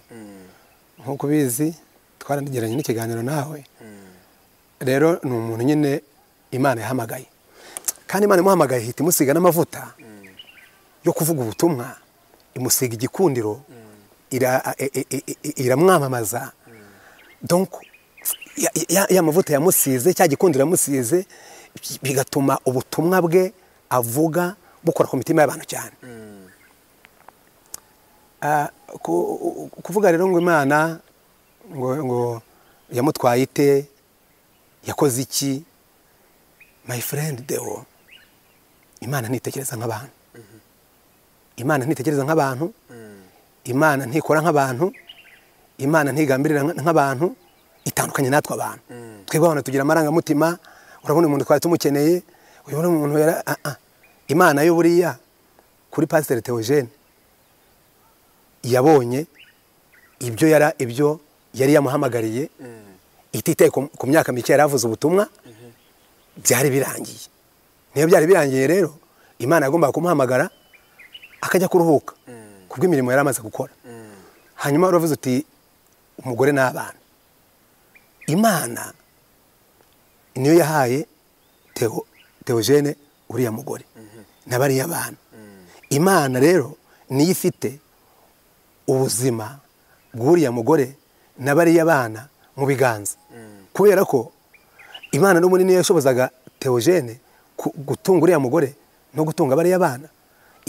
nkuko bizi twarandigeranye n'ikiganiro nawe. Rero ni umuntu nyine Imana yahamagaye, kandi Imana imuhamagaye hita imusiga n'amavuta yo kuvuga ubutumwa, imusiga igikundiro, iramwamamaza. Donc ya mavuta yamusize, cya gikundiro yamusize, bigatuma ubutumwa bwe avuga bukora ku mitima y'abantu cyane. Kuvuga rero ngo Imana ngo yamutwaye ite, yakoze iki, my friend Theo, Imana ntitekereza nk'abantu. Imana ntitekereza nk'abantu, Imana ntikora nk'abantu, Imana ntigambirira nk'abantu, itandukanye natwe abantu. Twebwe abantu tugira amarangamutima, urabona umuntu twari tumukeneye, urabona umuntu Imana yo buriya kuri Pastor Theogene yabonye ibyo yari yamuhamagariye, ititaye ku myaka mike yaravuze ubutumwa, byari birangiye. Niyo byari birangiye rero Imana yagomba kumuhamagara akajya kuruhuka kubw'imirimo yari amaze gukora. Hanyuma uravuze uti umugore n'abana. Imana niyo yahaye Theogene uriya mugore n'abariya abana. Imana rero niyo ifite ubuzima bw'uriya mugore n'abariya abana mu biganza, kubera ko Imana n'ubundi niyo yashobozaga Theogene gutunga uriya mugore no gutunga abariya abana.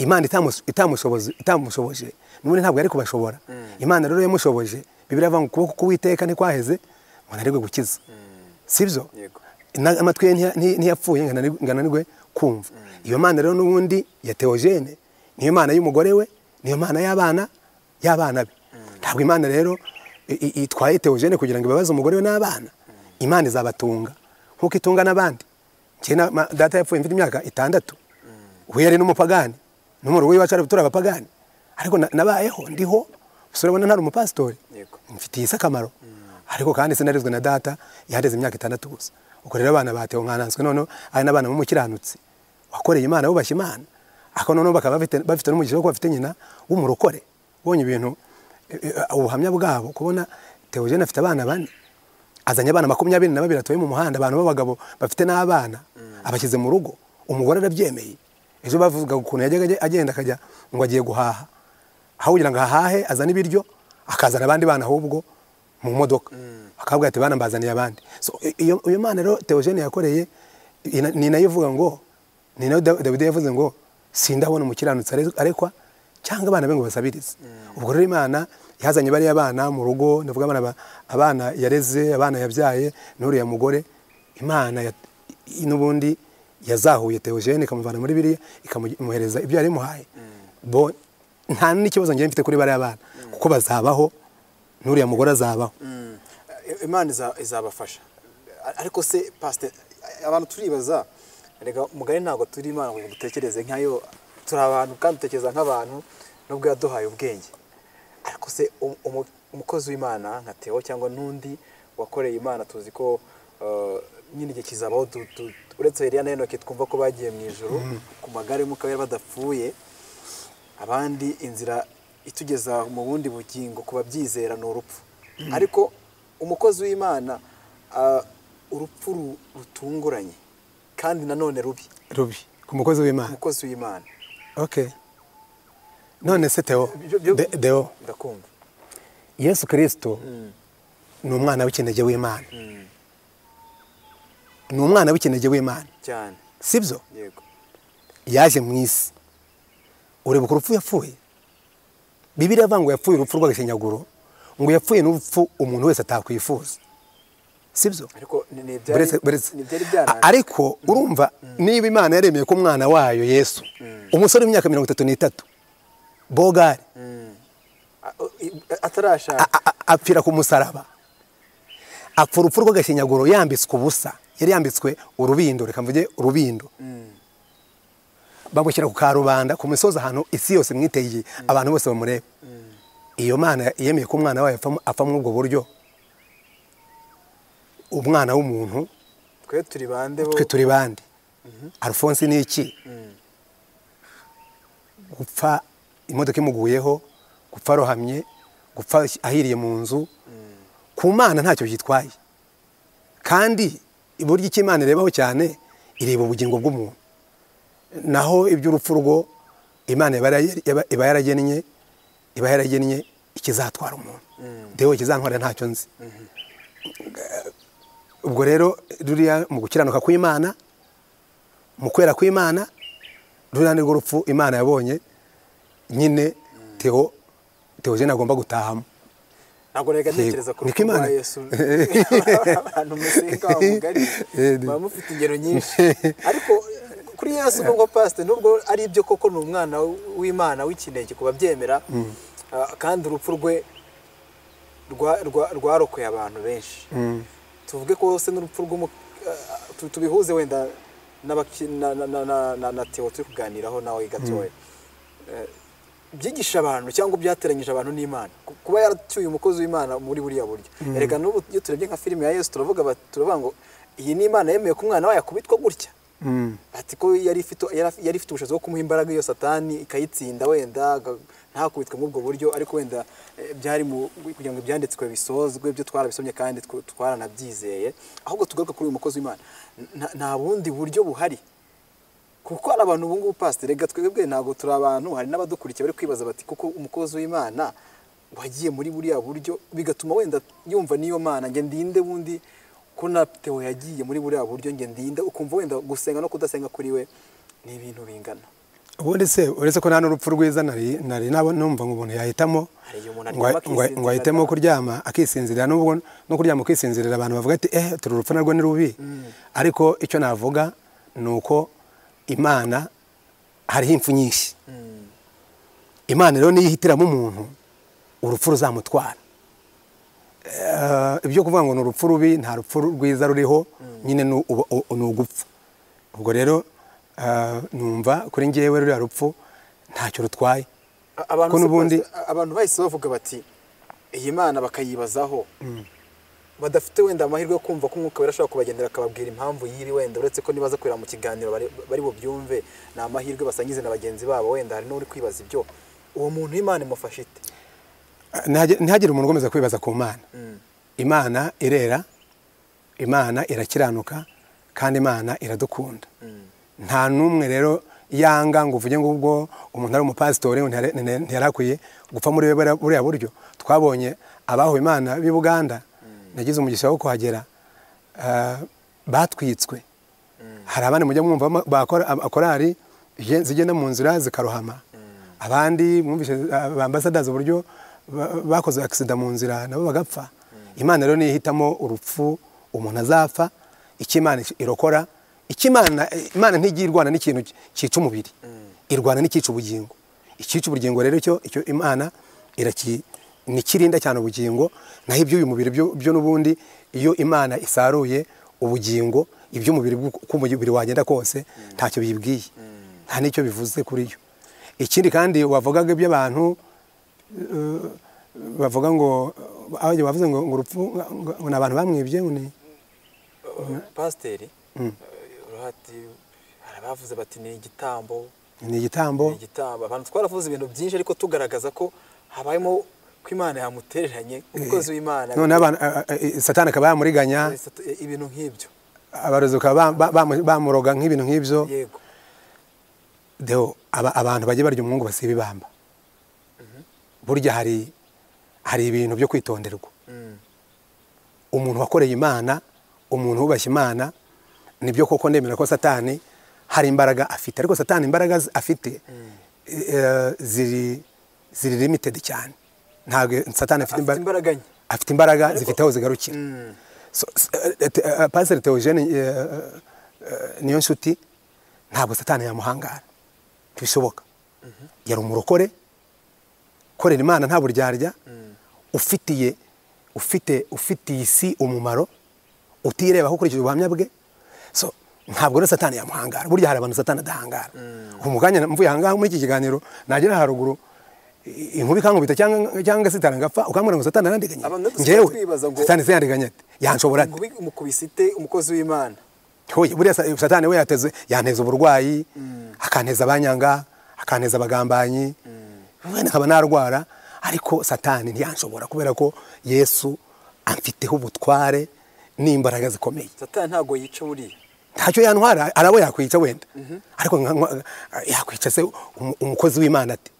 Imana itamushoboje n'ubundi ntabwo yari kubashobora. Imana rero yamushoboje, Bibiliya ivuga ngo ukuboko k'Uwiteka ntikwaheze ngo ananirwe gukiza, sibyo? Amatwi ye ntiyapfuye ngo ananirwe kumva. Iyo Mana rero n'ubundi ya Theogene niyo Mana y'umugore we, niyo Mana y'abana be. Ntabwo Imana rero itwaye Theogene kugira ngo ibabaze umugore we n'abana. Imana izabatunga nkuko itunga n'abandi. Data yapfuye mfite imyaka 6, we yari n'umupagani, n'umurugo w'iwacu turi abapagani, ariko nabayeho ndiho. Urabona ntari umupastori, mfitiye isakamaro, ariko kandi sinarizwe na data yahageze imyaka 6 gusa. Uko rero abana batewe nkananswe, none ari n'abana mu mukiranutsi wakoreye Imana, bubashye Imana, ako none bakaba bafite n'umugisha wo bafite nyina w'umurokore. Ubonye ibintu ubuhamya bwabo, kubona Theogene afite abana 4, azanye abana 22 atoye mu muhanda, abantu b'abagabo bafite n'abana abashyize mu rugo, umugore arabyemeye. ejo bavuga ukuntu yajyaga agenda akajya ngo agiye guhaha aho kugira ngo ahahe azane ibiryo akazana abandi bana ahubwo mu modoka akavuga ati bana mbazaniye abandi. So iyo Mana rero Theogene yakoreye ni nayo ivuga ngo ni nayo Dawidi yavuze ngo sindabona umukiranutsi arekwa cyangwa abana be ngo basabirize. Ubwo rero Imana yazanye bari abana mu rugo, ndavuga abana yareze, abana yabyaye n'uriya mugore. Imana n'ubundi yazahuye Theogene ikamuvana muri biriya ikamuhereza ibyo yarimuhaye. Bo nta n'ikibazo ngiye mfite kuri bari abana kuko bazabaho n'uriya mugore azabaho. Imana izabafasha. Ariko se pastor, abantu turibaza, rega mugari ntago turi Imana ngo dutekereze nkayo, turi abantu kandi dutekereza nk'abantu nubwo yaduhaye ubwenge. Ariko se umukozi w'Imana nka Theo cyangwa n'undi wakoreye Imana tuzi ko nyine igihe kizabaho, uretse Eliya na Enoki twumva ko bagiye mu ijuru ku magare mu kabera badapfuye, abandi inzira itugeza mu bundi bugingo kuba byizera no urupfu. Ariko umukozi w'Imana urupfu rutunguranye kandi nanone rubi ku mukozi w'Imana. Okay, none se Theo Deo ndakumva Yesu Kristo ni umwana w'ikinege w'Imana. Ni umwana w'ikinege w'Imana cyane, sibyo? Yego. Yaje mu isi, ureba ko urupfu yapfuye. Bibiliya avuga ngo yapfuye urupfu rw'agashinyaguro, ngo yapfuye n'urupfu umuntu wese atakwifuza, sibyo? Ariko ni byari byarana. Ariko urumva niba Imana yaremeye ko umwana wayo Yesu, umusore w'imyaka 33 Bogari atarashaka apfira ku musaraba, apfa urupfu rw'agashinyaguro yambitswe ubusa, yari yambitswe urubindo, reka mvuge urubindo. Bamushyira ku karubanda ku misozi ahantu isi yose mwiteye abantu bose bamureba. Iyo Mana yemeye ko umwana wayo apfa muri ubwo buryo, umwana w'umuntu twe turi bande Alphonse ni iki? Gupfa imodoka imuguyeho, gupfa rohamye, gupfa ahiriye mu nzu, ku Mana ntacyo byitwaye. Kandi iburyo cy'Imana irebaho cyane ireba ubugingo bw'umuntu. Naho iby'urupfu rwo Imana iba yaragennye ikizatwara umuntu. Deo ikizantwara ntacyo nzi. Ubwo rero ruriya mu gukiranuka kw'Imana, mu kwera kw'Imana, ruriya ni rwo rupfu Imana yabonye nyine Theogene agomba gutahamo. Ntabwo reka ntekereza ku rupfu rwa Yesu. Abantu musenga mugari bamufite ingero nyinshi. Ariko kuri Yesu ngo pastor nubwo ari ibyo koko ni umwana w'Imana w'ikinege kuba byemera, kandi urupfu rwe rwarokoye abantu benshi. Tuvuge ko se n'urupfu tubihuze wenda na Theo turi kuganiraho nawe gatoya. Byigisha abantu cyangwa byateranyije abantu n'Imana kuba yaracyuye umukozi w'Imana muri buriya buryo. Erega n'ubu iyo turebye nka filime ya Yesu turavuga ngo iyi ni Imana yemeye ko umwana wayo akubitwa gutya. Ati ko yari ifite ubushobozi bwo kumuha imbaraga iyo Satani ikayitsinda wenda ntakubitwe muri ubwo buryo, ariko wenda byari kugira ngo ibyanditswe bisozwe byo twarabisomye kandi twaranabyizeye. Ahubwo tugaruka kuri uyu mukozi w'Imana, nta bundi buryo buhari kuko ari abantu ubu ngubu pastor, rega twebwe ntabwo turi abantu, hari n'abadukurikiye bari kwibaza bati kuko umukozi w'Imana wagiye muri buriya buryo bigatuma wenda yumva niyo Mana nge ndinde bundi ko na Theo yagiye muri buriya buryo nge ndinde, ukumva wenda gusenga no kudasenga kuri we ni ibintu bingana. Ubundi se uretse ko nta n'urupfu rwiza nari nabo numva ngo umuntu yahitamo ngo ahitemo kuryama akisinzirira, n'ubwo no kuryama ukisinzirira abantu bavuga ati turi urupfu narwo ni rubi. Ariko icyo navuga ni uko Imana hariho impfu nyinshi. Imana rero niyo ihitiramo umuntu urupfu ruzamutwara. Ibyo kuvuga ngo ni urupfu rubi, nta rupfu rwiza ruriho, nyine ni ugupfa. Ubwo rero numva kuri ngewe ruriya rupfu ntacyo rutwaye. Abantu bahise bavuga bati iyi Mana bakayibazaho, badafite wenda amahirwe yo kumva ko umwuka wera ashobora kubagendera akababwira impamvu yiri, wenda uretse ko nibaza kwira mu kiganiro bari bubyumve, na amahirwe basangize na bagenzi babo, wenda hari n'uri kwibaza ibyo. Uwo muntu Imana imufasha ite? Ntihagire umuntu ugomeza kwibaza ku Mana. Imana irera, Imana irakiranuka, kandi Imana iradukunda. Nta n'umwe rero yanga ngo uvuge ngo ubwo umuntu ari umupasitori ntiyarakwiye gupfa muri buriya buryo. Twabonye abaho Imana b'i Buganda, nagize umugisha wo kuhagera, batwitswe. Hari abandi mujya mwumva akorari zigenda mu nzira zikarohama, abandi mwumvise ambassadors uburyo bakoze accident mu nzira nabo bagapfa. Imana rero nihitamo urupfu umuntu azapfa, ikimana irokora. Imana ntigirwana n'ikintu cyica umubiri, irwana n'ikica ubugingo. Ikica ubugingo rero icyo Imana nikirinda cyane ubugingo, naho iby'uyu mubiri byo n'ubundi iyo Imana isaruye ubugingo, iby'umubiri k'umubiri wagenda kose ntacyo bibwiye, nta nicyo bivuze kuri yo. Ikindi kandi wavugaga iby'abantu bavuga ngo bavuze ngo urupfu ngo n'abantu bamwibye ngo ni pasiteri ruhati barabavuze bati ni igitambo. Abantu twaravuze ibintu byinshi ariko tugaragaza ko habayemo ko Imana yamutereranye umukozi w'Imana, none abantu Satani akaba yamuriganya ibintu nk'ibyo, abarozi bakaba bamuroga nk'ibintu nk'ibyo. Yego deo abantu bagiye barya umwungu basiba ibamba. Burya hari ibintu byo kwitonderwa. Umuntu wakoreye Imana, umuntu wubashye Imana, nibyo koko ndemera ko Satani hari imbaraga afite, ariko Satani imbaraga afite ziri limited cyane. Ntabwo Satani afite imbaraga zifite aho zigarukira. Pastor Theogene niyo nshuti, ntabwo Satani yamuhangara, ntibishoboka. Yari umurokore korera Imana nta buryarya, ufitiye isi umumaro, utireba ko ukurikije ubuhamya bwe. So ntabwo rero Satani yamuhangara. Burya hari abantu Satani adahangara. Umuganya mvuye ahangaha muri iki kiganiro nagera haruguru inkubi kankubita cyangwa Satani ngapfa ukambwira ngo Satani arandeganya. Ngewe Satani se yandeganya ate? Yanshobora ate? Umukubisite umukozi w'Imana. Hoye buriya Satani we yanteza uburwayi, akanteza abanyanga, akanteza abagambanyi, wenda nkaba narwara, ariko Satani ntiyanshobora kubera ko Yesu amfiteho ubutware n'imbaraga zikomeye. Satani ntago yica buriya. Ntacyo yantwara, arabo yakwica wenda. Ariko yakwica se umukozi w'Imana ate?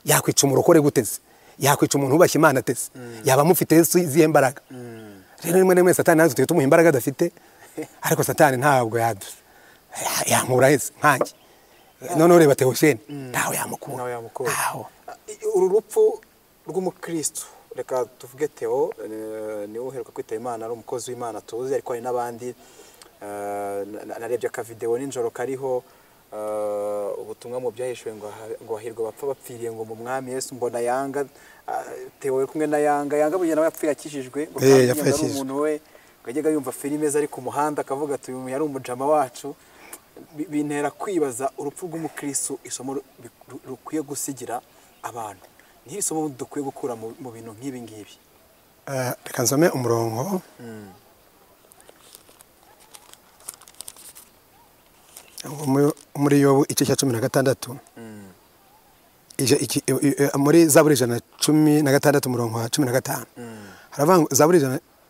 Yakwica umurokore guteze? Yakwica umuntu ubashye Imana ateze? Yaba amufite Yesu izihe mbaraga? Rero rimwe Satani nazo tumuha imbaraga adafite, ariko Satani ntabwo yankura hese nkanjye. None ureba Theogene ntawe yamukura. Uru rupfu rw'umukristo, reka tuvuge Theo ni uheruka kwita Imana, ari umukozi w'Imana tuzi, ariko hari n'abandi. Narebye aka video ninjoro kariho ubutumwa mu byahishwe ngo hahirwa bapfa bapfiriye ngo mu mwami Yesu. Mbona Yanga Theo kumwe na Yanga burya nawe yapfuye akijijwe, yapfuye umuntu we yajyaga yumva filime zari ku muhanda akavuga ati uyu yari umujama wacu. Bintera kwibaza urupfu rw'umukristo isomo rukwiye gusigira abantu. Ni isomo dukwiye gukura mu bintu nk'ibi ngibi. Reka nsome umurongo muri Yobu igice cya 16, muri Zaburi 116 umurongo wa 15. Haravuga Zaburi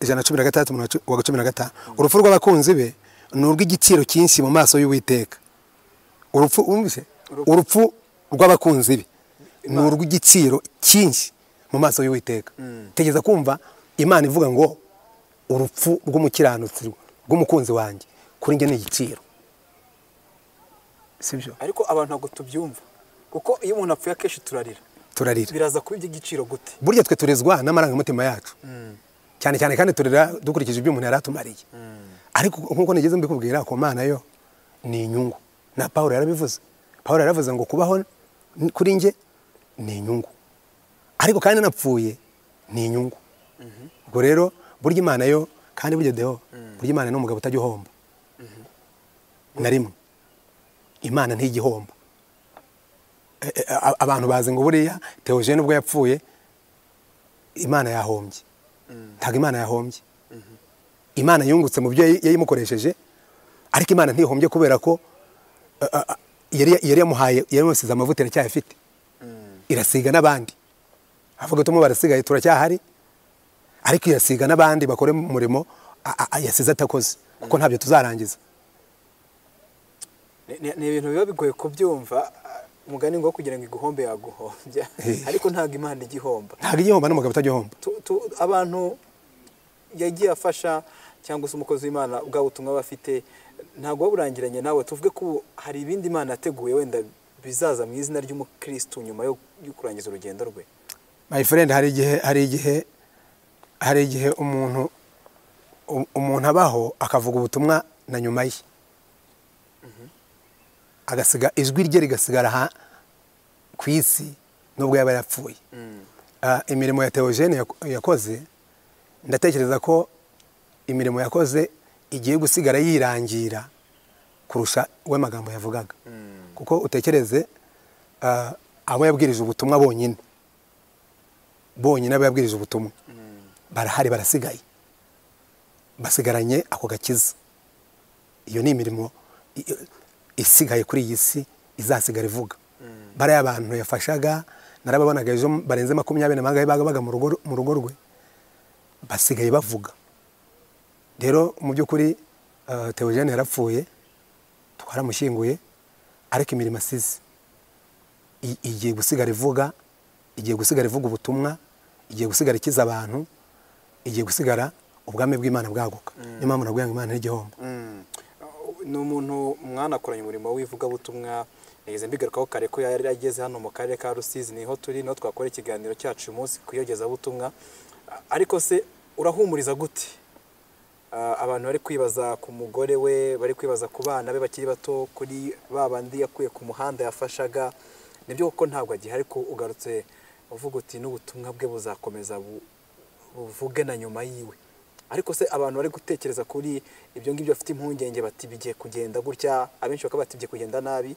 116 umurongo wa 15, urupfu rw'abakunzi be ni urw'igiciro cyinshi mu maso y'Uwiteka. Urupfu rw'abakunzi be ni urw'igiciro cyinshi mu maso y'Uwiteka. Tegeza kumva Imana ivuga ngo urupfu rw'umukiranutsi rw'umukunzi wanjye kuri nge ni igiciro. Sibyo? Ariko abantu ntabwo tubyumva, kuko iyo umuntu apfuye akeshi turarira. Biraza kuba iby'igiciro gute? Burya twe turezwa n'amarangamutima yacu, cyane kandi turera dukurikije ibyo umuntu yaratumariye. Ariko nkuko nigeze mbikubwira ko Imana yo ni inyungu. Na Paulo yarabivuze. Paulo yaravuze ngo kubaho kuri nge ni inyungu, ariko kandi napfuye ni inyungu. Ubwo rero burya Imana yo kandi burya Deo, burya Imana ni umugabo utajya uhomba na rimwe. Imana ntigihomba. Abantu bazi ngo buriya Theogene ubwo yapfuye Imana yahombye. Ntabwo Imana yahombye. Imana yungutse mu byo yayimukoresheje, ariko Imana ntihombye kubera ko yari yamuhaye, yamusize amavuta aracyafite, irasiga n'abandi. Avuga tumo barasigaye turacyahari, ariko irasiga n'abandi bakore umurimo yasize atakoze, kuko ntabyo tuzarangiza. ni ibintu biba bigoye kubyumva umugani ngo kugira ngo iguhombe yaguhombya ariko ntabwo Imana igihomba ntabwo igihomba n'umugabo utajyahomba abantu yagiye afasha cyangwa se umukozi w'Imana ubwa butumwa bafite ntabwo waburangiranye nawe tuvuge ko hari ibindi Imana yateguye wenda bizaza mu izina ry'umukristo nyuma yo kurangiza urugendo rwe. My friend, hari igihe umuntu abaho akavuga ubutumwa na nyuma ye agasiga ijwi rye rigasigara ku isi nubwo yaba yapfuye. Imirimo ya Theogene yakoze ndatekereza ko imirimo yakoze igiye gusigara yirangira kurusha we magambo yavugaga, kuko utekereze abo yabwirije ubutumwa bonyine abo yabwirije ubutumwa barahari, barasigaye, basigaranye ako gakiza. Iyo ni imirimo isigaye kuri iyi si izasigara ivuga. Bariya abantu yafashaga narababonaga ejo barenze 20 mangahe baga mu rugo rwe basigaye bavuga. Rero mu by'ukuri Theogene yarapfuye, twaramushyinguye, ariko imirimo asize igiye gusigara ivuga, igiye gusigara ivuga ubutumwa, igiye gusigara ikiza abantu, igiye gusigara ubwami bw'Imana bwaguka. Niyo mpamvu nabwo Imana n'igihombo. Ni umuntu mwanakoranye umurimo w'ivugabutumwa, nigeze mbigarukaho kare ko yari ageze hano mu karere ka Rusizi, niho turi no twakora ikiganiro cyacu uyu munsi kuyogezabutumwa. Ariko se urahumuriza gute abantu bari kwibaza ku mugore we, bari kwibaza ku bana be bakiri bato, kuri babandi yakuye ku muhanda yafashaga? Nibyo koko ntabwo agiye, ariko ugarutse uvuga uti n'ubutumwa bwe buzakomeza buvuge na nyuma yiwe. Ariko se abantu bari gutekereza kuri ibyo ngibyo bafite impungenge bati bigiye kugenda gutya, abenshi bakaba bati bigiye kugenda nabi,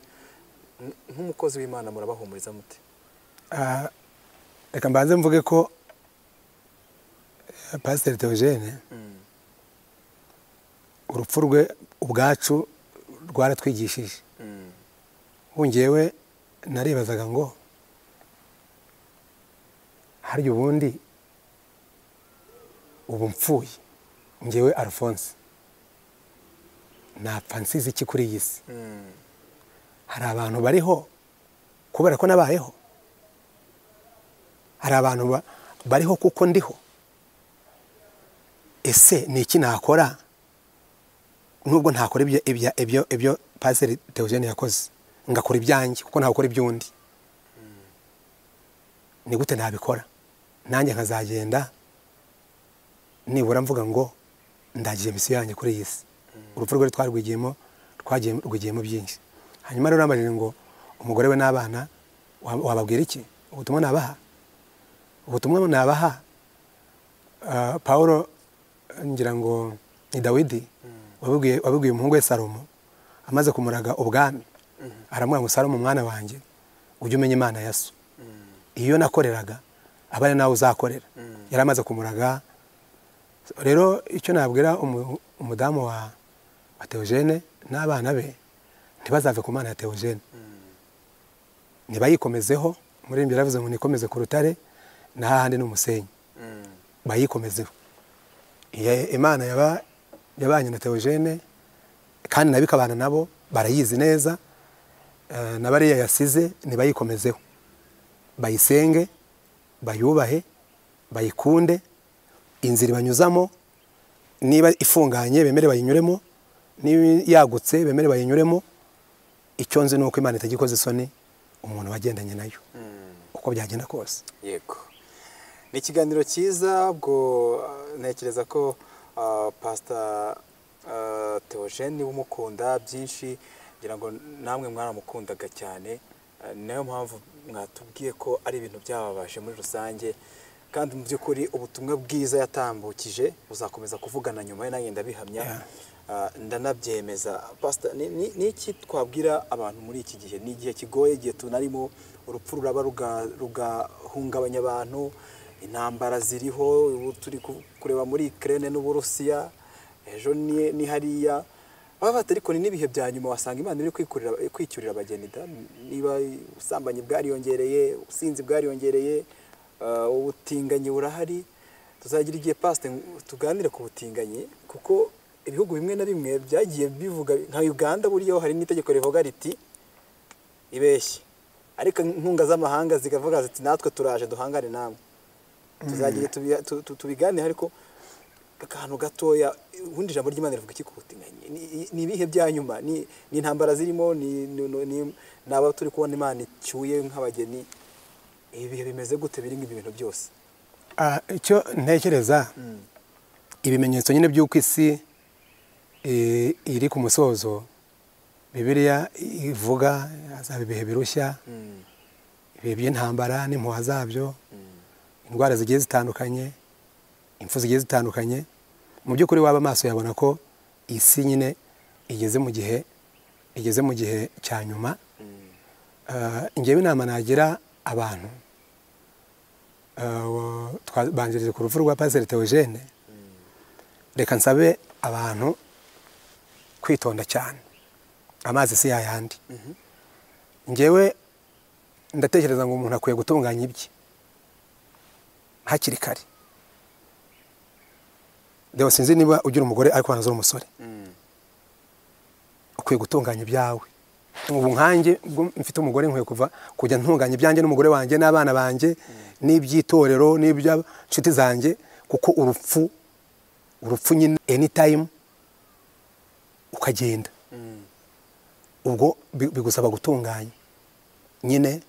nk'umukozi w'Imana murabahumuriza mute? Reka mbanze mvuge ko Pastor Theogene urupfu rwe ubwacu rwaratwigishije. Ngewe naribazaga ngo hari ubundi ubu mpfuye ngewe Alphonse napfa nsize iki kuri iyi si? Hari abantu bariho kubera ko nabayeho, hari abantu bariho kuko ndiho. Ese ni iki nakora nubwo ntakora ibyo Pastor Theogene yakoze, ngakora ibyanjye kuko ntakora iby'undi? Ni gute nabikora nanjye nkazagenda nibura mvuga ngo ndagiye misiyo yanjye kuri iyi si? Urupfu rwe rwigiyemo byinshi. Hanyuma rero nambajije ngo umugore we n'abana wababwira iki? Ubutumwa nabaha, ubutumwa nabaha Paulo ngira ngo ni Dawidi wabibwiye umuhungu we Salomo amaze kumuraga ubwami, aramubwira ngo Salomo mwana wanjye ujye umenya Imana ya so, iyo nakoreraga abari nawe uzakorera. Yari amaze kumuraga. Rero icyo nabwira umudamu wa Theogene n'abana be, ntibazave ku Mana ya Theogene, nibayikomezeho. Muri imbere yavuze ngo nikomeze ku rutare n'ahandi n'umusenyi, bayikomezeho. Imana yabanye na Theogene kandi nabikabana nabo, barayizi neza. Nabariya yasize nibayikomezeho, bayisenge, bayubahe, bayikunde. Inzira banyuzamo niba ifunganye bemere bayinyuremo, niba yagutse bemere bayinyuremo. Icyo nzi nuko Imana itagikoze isoni umuntu wagendanye nayo uko byagenda kose. Yego, ni ikiganiro cyiza. Ubwo ntekereza ko Pastor Theogene umukunda byinshi, ngira ngo namwe mwaramukundaga cyane, niyo mpamvu mwatubwiye ko ari ibintu byababaje muri rusange. Kandi mu by'ukuri ubutumwa bwiza yatambukije buzakomeza kuvugana nyuma ye, nanjye ndabihamya, ndanabyemeza. Pastor, ni iki twabwira abantu muri iki gihe? Ni igihe kigoye, igihe tunarimo, urupfu ruraba rugahungabanya abantu, intambara ziriho, ubu turi kureba muri Ukraine n'Uburusiya, ejo ni hariya. Ariko ni n'ibihe bya nyuma wasanga Imana iri kwicyurira abageni. Niba ubusambanyi bwariyongereye, ubusinzi bwariyongereye, ubutinganyi burahari. Tuzagira igihe Pastor tuganire ku butinganyi, kuko ibihugu bimwe na bimwe byagiye bivuga nka Uganda buriyo hari n'itegeko rivuga riti ibeshye ariko inkunga z'amahanga zikavuga ziti natwe turaje duhangane namwe tuzagiye tubigane ariko akantu gatoya ubundi ijambo ry'Imana rivuga iki ku butinganyi ni ibihe bya nyuma ni intambara zirimo ni naba turi kubona Imana icyuye nk'abageni ibihe bimeze gute biri nk'ibintu byose icyo ntekereza ibimenyetso nyine by'uko isi iri ku musozo Bibiliya ivuga azaba ibihe birushya ibihe by'intambara n'impuha zabyo indwara zigiye zitandukanye impfu zigiye zitandukanye mu by'ukuri waba amaso yabona ko isi nyine igeze mu gihe cya nyuma ingewe inama nagira abantu twabanjirije ku rupfu rwa Pasiteri Theogene reka nsabe abantu kwitonda cyane amazi si yayandi ngewe ndatekereza ngo umuntu akwiye gutunganya ibye hakiri kare Deo sinzi niba ugira umugore ariko wanazura umusore ukwiye gutunganya ibyawe ubu nkanjye mfite umugore nkwiye kujya ntunganya ibyanjye n'umugore wanjye n'abana banjye n'iby'itorero n'iby'inshuti zanjye kuko urupfu nyine anytime ukagenda ubwo bigusaba gutunganya nyine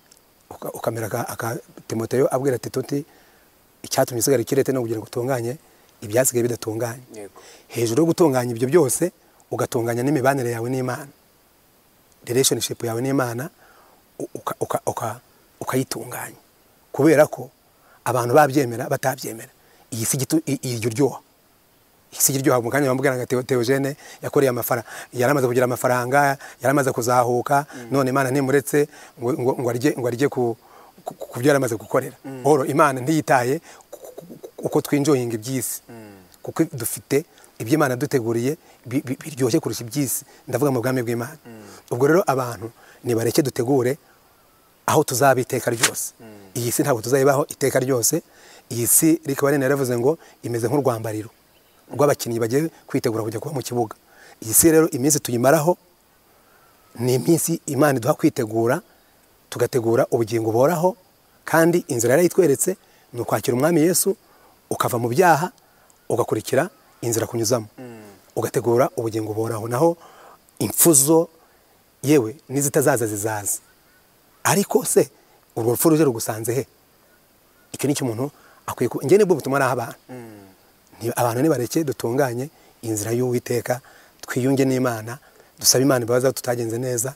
ukamera aka Timoteyo abwira Tito icyatumye usigara ikirete no kugira ngo utunganye ibyasigaye bidatunganye hejuru yo gutunganya ibyo byose ugatunganya n'imibanire yawe n'Imana relationship yawe n'Imana ukayitunganya kubera ko abantu babyemera batabyemera iyi si iryoha mu kanya bambwira ngo Theogene yakoreye amafaranga yaramaze kugira amafaranga yaramaze kuzahuka none Imana ntimuretse ngo arye ku byo yaramaze gukorera oro Imana ntiyitaye uko twinjoyinga iby'isi kuko dufite ibyo Imana duteguriye biryoshye kurusha iby'isi ndavuga mu bwami bw'Imana ubwo rero abantu nibareke dutegure aho tuzaba iteka ryose iyi si ntabwo tuzayibaho iteka ryose iyi si rikaba yaravuze ngo imeze nk'urwambariro rw'abakinnyi bagiye kwitegura kujya kuba mu kibuga iyi si rero iminsi tuyimaraho ni iminsi Imana iduha kwitegura tugategura ubugingo buhoraho kandi inzira yarayitweretse ni ukwakira umwami Yesu ukava mu byaha ugakurikira inzira kunyuzamo ugategura ubugingo buhoraho naho impfuzo yewe n'izitazaza zizaza ariko se urwo rupfu ruje rugusanze he icyo ni cyo umuntu akwiye njye nibwo butumwa naha abantu nibareke dutunganye inzira y'Uwiteka twiyunge n'Imana dusaba Imana imbabazi aho tutagenze neza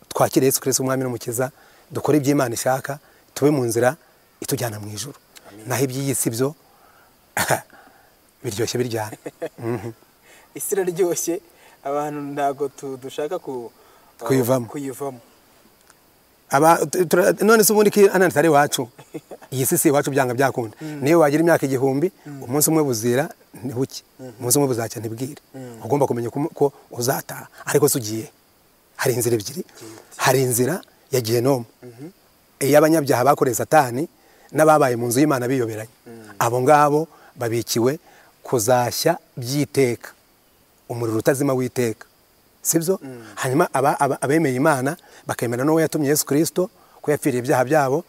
twakire Yesu Kristo umwami n'umukiza dukore ibyo Imana ishaka tube mu nzira itujyana mu ijuru naho iby'isi byo biryoshye biryana isi iraryoshye abantu ntago dushaka kuyivamo none se ubundi ki anani tari wacu iyi si iwacu byanga byakunda niyo wagira imyaka 1000 umunsi umwe buzira ntibuke umunsi umwe buzacya ntibwire ugomba kumenya ko uzataha ariko se ugiye hari inzira ebyiri hari inzira ya Gehinomu y'abanyabyaha bakoreye Satani n'ababaye mu nzu y'Imana biyoberanye abo ngabo babikiwe kuzashya byiteka umuriro utazima witeka sibyo hanyuma abemeye Imana bakemera no yatumye Yesu Kristo ko yapfiriye ibyaha byabo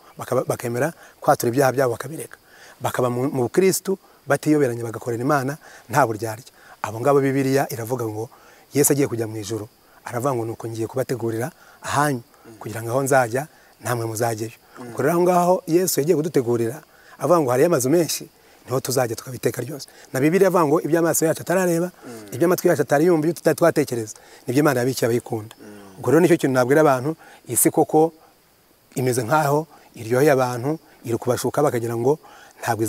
bakemera kwatura ibyaha byabo bakabireka bakaba mu Kristo batiyoberanye bagakorera Imana nta buryarya abo ngabo Bibiliya iravuga ngo Yesu agiye kujya mu ijuru aravuga ngo nuko ngiye kubategurira ahanyu kugira ngo aho nzajya namwe muzajyeyo ubwo rero aho ngaho Yesu yagiye kudutegurira avuga ngo hari amazu menshi niho tuzajya tukabiteka ryose na Bibiliya avuga ngo iby'amaso yacu atarareba iby'amatwi yacu atariyumva ibyo tutatwatekereza nibyo Imana yabikiye abayikunda ubwo rero nicyo kintu nabwira abantu isi koko imeze nkaho iryoheye abantu iri kubashuka bakagira ngo ntabwo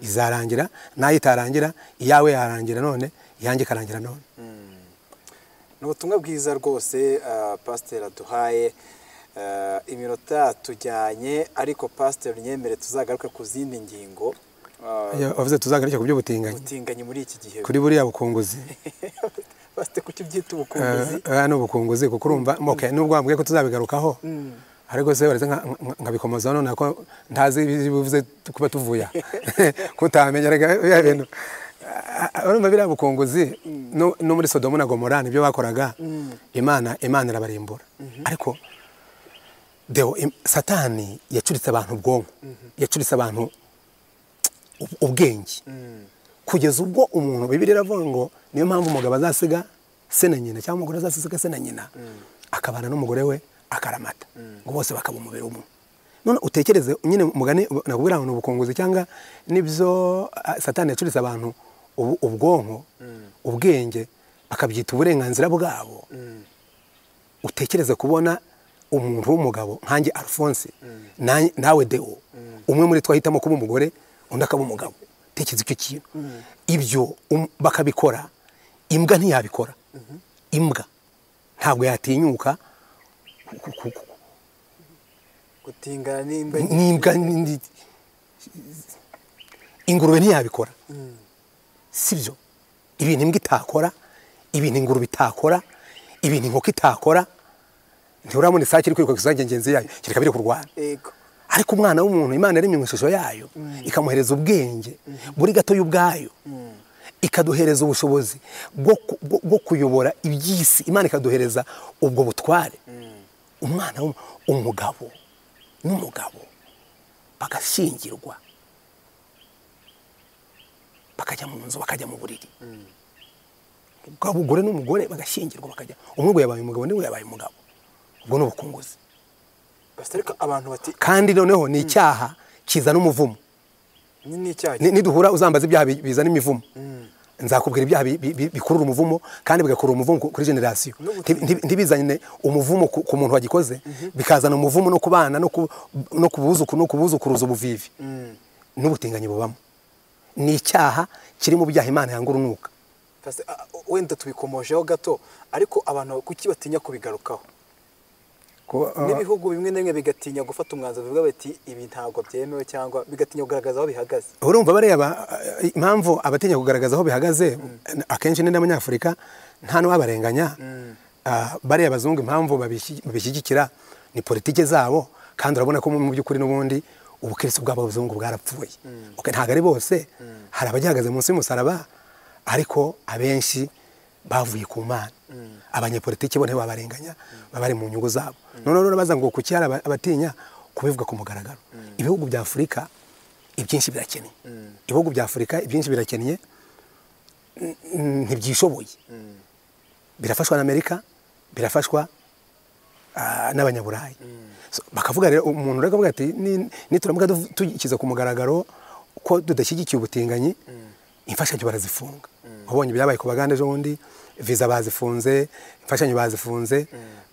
izarangira nayo itarangira iyawe yarangira none iyanjye ikarangira none ni ubutumwa bwiza rwose Pasiteri aduhaye iminota tujyanye ariko Pasiteri nyemere tuzagaruke ku zindi ngingo wavuze tuzagaruke ku by'ubutinganyi muri iki gihe kuri buriya bukunguzi Pasiteri kuki byita ubukunguzi n'ubukunguzi kuko urumva nubwo wambwiye ko tuzabigarukaho ariko se waretse nkabikomoza none ko ntazi bivuze kuba tuvuya kutamenya rega ibintu urumva biriya bukunguzi no muri Sodomu na Gomora nibyo bakoraga, Imana irabarimbura. Ariko deo Satani yacuritse abantu ubwonko, yacuritse abantu ubwenge, kugeza ubwo umuntu Bibiliya iravuga ngo niyo mpamvu umugabo azasiga se na nyina cyangwa umugore azasiga se na nyina akabana n'umugore we akaramata, ngo bose bakaba umubiri umwe. None utekereze nyine umugani nakubwira ngo ubukunguzi cyangwa nibyo Satani yacuritse abantu ubwonko, ubwenge, bakabyita uburenganzira bwabo. Utekereze kubona umuntu w'umugabo nkanjye Alphonse nawe Deo, umwe muri twahitamo kuba umugore undi akaba umugabo. Tekereza icyo kintu, ibyo bakabikora, imbwa ntiyabikora. Imbwa ntabwo yatinyuka gutingana n'imbwa, ingurube ntiyabikora. Sibyo ibintu imbwa itakora, ibintu ingurube itakora, ibintu inkoko itakora. Ntiuramune isake iri kwiruka ku isake ngenzi yayo kireka biri kurwana. Ariko umwana w'umuntu Imana yaremye mu ishusho yayo, ikamuhereza ubwenge buri gato y'ubwayo, ikaduhereza ubushobozi bwo kuyobora iby'isi. Imana ikaduhereza ubwo butware. Umwana umugabo n'umugabo bagashyingirwa, bakajya mu nzu, bakajya mu buriri. Umugore n'umugore bagashyingirwa, bakajya, umwe ngo yabaye umugabo n'uwo yabaye umugabo. Ubwo ni ubukunguzi. Abantu bati kandi noneho ni icyaha kizana umuvumo. Ni icyaha niduhura uzambaza ibyaha bizana imivumo. Nzakubwira ibyaha bikurura umuvumo kandi bigakurura umuvumo kuri generation. Ntibizanye umuvumo ku muntu wagikoze, bikazana umuvumo no kubana no kubuzukuruza ubuvivi n'ubutinganyi bubamo. Ni icyaha kiri mu byaha Imana yanga urunuka. Wenda tubikomojeho gato, ariko abantu kuki batinya kubigarukaho? N'ibihugu bimwe na bimwe bigatinya gufata umwanzuro bivuga bati ibi ntabwo byemewe, cyangwa bigatinya kugaragaza aho bihagaze. Urumva bareba impamvu abatinya kugaragaza aho bihagaze, akenshi ni n'Abanyafurika nta n'uwabarenganya. Bareba abazungu impamvu babishyigikira ni politike zabo, kandi urabona ko mu by'ukuri n'ubundi ubukristo bw'abazungu bwarapfuye. Ntabwo ari bose, hari abagihagaze munsi y'umusaraba, ariko abenshi bavuye ku Mana. Abanyepolitiki bo ntibabarenganya, babari mu nyungu zabo. None baza ngo kuki hari abatinya kubivuga ku mugaragaro. Ibihugu bya Afurika ibyinshi birakennye, ibihugu bya Afurika ibyinshi birakennye, ntibyishoboye. Birafashwa na Amerika, birafashwa n'Abanyaburayi. Bakavuga rero umuntu reka avuga ati nituramuka tukiza ku mugaragaro ko tudashyigikiye ubutinganyi, imfashanyo barazifunga. Wabonye byabaye ku Bagande ejo bundi, visa bazifunze, imfashanyo bazifunze.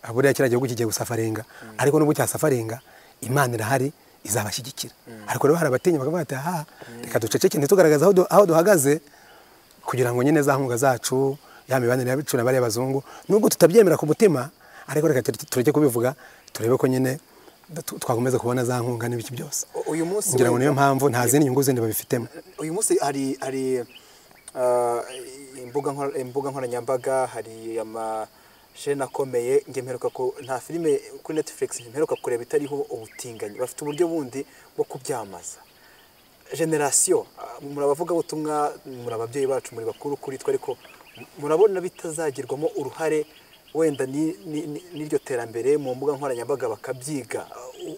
Buriya kiriya gihugu kigiye gusafaringa, ariko n'ubu cyasafaringa Imana irahari izabashyigikira. Ariko rero hari abatinya bakavuga ati reka duceceke ntitugaragaze aho duhagaze, kugira ngo nyine za nkunga zacu, ya mibanire y'abicu na bariya bazungu, nubwo tutabyemera ku mutima, ariko reka tureke kubivuga, turebe ko nyine twakomeza kubona za nkunga n'ibiki byose. Uyu munsi ngira ngo niyo mpamvu nta zindi nyungu zindi babifitemo. Uyu munsi hari imbuga nkoranyambaga, hari amasheni akomeye. Nge mperuka ko nta filime kuri Netflix mperuka kureba itariho ubutinganyi. Bafite uburyo bundi bwo kubyamaza. Generation murabavuga butumwa, murababyeyi bacu muri bakuru kuri twe, ariko murabona bitazagirwamo uruhare wenda n'iryo terambere mu mbuga nkoranyambaga bakabyiga,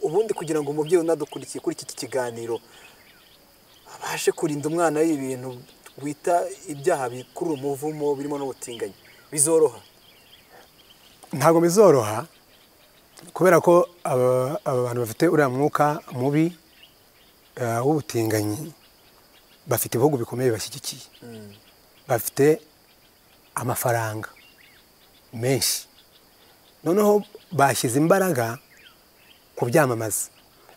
ubundi kugira ngo umubyeyi unadukurikiye kuri iki kiganiro abashe kurinda umwana y'ibintu wita ibyaha bikurura umuvumo birimo n'ubutinganyi, bizoroha? Ntabwo bizoroha, kubera ko abantu bafite uriya mwuka mubi w'ubutinganyi bafite ibihugu bikomeye bashyigikiye, bafite amafaranga menshi, noneho bashyize imbaraga ku byamamaza.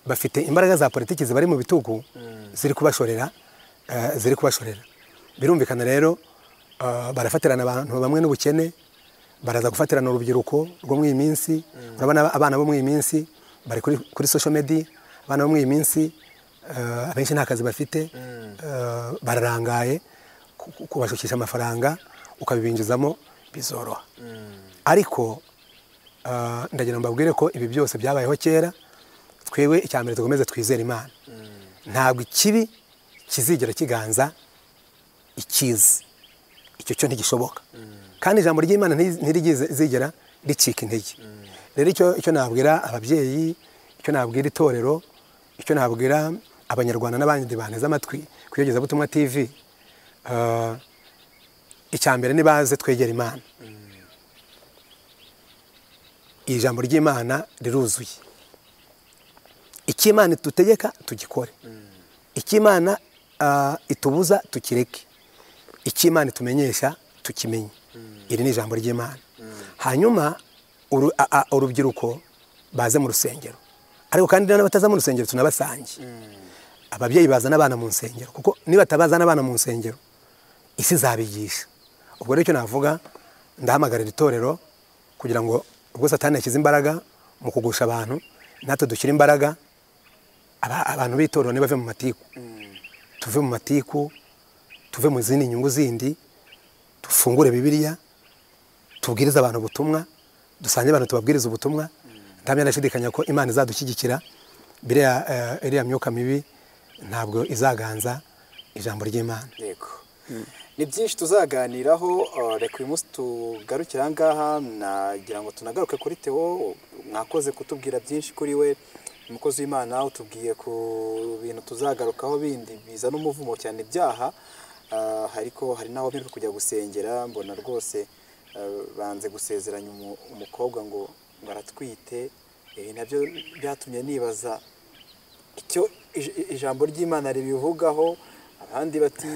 Bafite imbaraga za politiki zibari mu bitugu ziri kubashorera. Birumvikana rero barafatirana abantu bamwe n'ubukene, baraza gufatirana urubyiruko rwo mu iyi minsi. Urabona abana bo mu iyi minsi bari kuri social media, abana bo mu iyi minsi abenshi nta kazi bafite, bararangaye. Kubashukisha amafaranga ukabibinjizamo bizoroha, ariko ndagira ngo mbabwire ko ibi byose byabayeho kera. Twewe icyambere dukomeze twizera Imana, ntabwo ikibi kizigera kiganza ikiza icyo cyo ntigishoboka kandi ijambo ry'Imana ntirigera ricika intege rero icyo nabwira ababyeyi icyo nabwira itorero icyo nabwira abanyarwanda n'abandi baneze amatwi kuyogeza butumwa TV icyambere nibaze twegera Imana ijambo ry'Imana riruzuye ikimana tutegeka tugikore ikimana itubuza tukireke ikimana itumenyesha tukimenye iri ni ijambo ry'Imana hanyuma urubyiruko baze mu rusengero ariko kandi n'abataza mu rusengero tunabasange ababyeyi bazana abana mu nsengero kuko niba tabazana abana mu nsengero isi zabigisha ubwo rero icyo navuga ndahamagarira itorero kugira ngo ubwo Satani yashyize imbaraga mu kugusha abantu natwe dushyira imbaraga abantu b'itorero ntibave mu matiku tuve mu matiku tuve mu zindi nyungu zindi dufungure Bibiliya tubwirize abantu ubutumwa dusange abantu tubabwiriza ubutumwa ntamya ndashidikanya ko Imana izadushyigikira iriya myuka mibi ntabwo izaganza ijambo ry'Imana. Yego ni byinshi tuzaganiraho reka uyu munsi tugarukira aha ngaha nagira ngo tunagaruke kuri Theo mwakoze kutubwira byinshi kuri we umukozi w'Imana utubwiye ku bintu tuzagarukaho bindi bizana umuvumo cyane ibyaha ariko hari naho biri kujya gusengera mbona rwose banze gusezeranya umukobwa ngo baratwite nabyo byatumye nibaza icyo ijambo ry'Imana ribivugaho abandi bati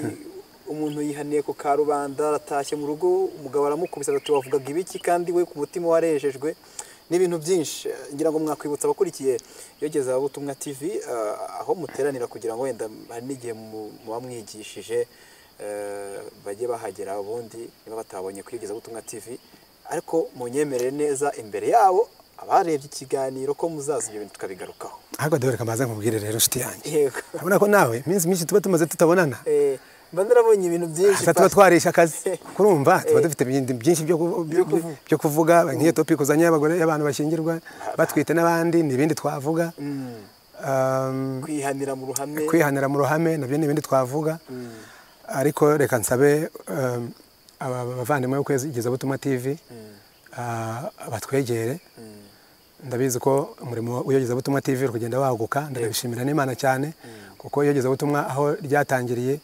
umuntu yihaniye ku karubanda aratashye mu rugo umugabo aramukubise ati wavugaga ibiki kandi we ku mutima warejejwe n'ibintu byinshi ngira ngo mwakwibutsa abakurikiye yogeza butumwa TV aho muteranira kugira ngo wenda hari n'igihe muba mwigishije bajye bahagera ubundi niba batabonye kwigeza butumwa TV ariko munyemerere neza imbere yabo abarebye ikiganiro ko muzaza ibyo bintu tukabigarukaho ahubwo dore kamaze nkubwire rero nshuti yanjye yego urabona ko nawe iminsi myinshi tuba tumaze tutabonana bandarabonye ibintu byinshi tuba twarisha akazi kurumva tuba dufite byinshi byo kuvuga nk'iyo topic uzanye y'abagore y'abantu bashyingirwa batwite n'abandi n'ibindi twavuga kwihanira mu ruhame nabyo n'ibindi twavuga ariko reka nsabe abavandimwe bo kwegeza butumwa TV batwegere ndabizi ko umurimo w'iyogeza butumwa TV uri kugenda waguka ndabishimira n'Imana cyane kuko iyogeza butumwa aho ryatangiriye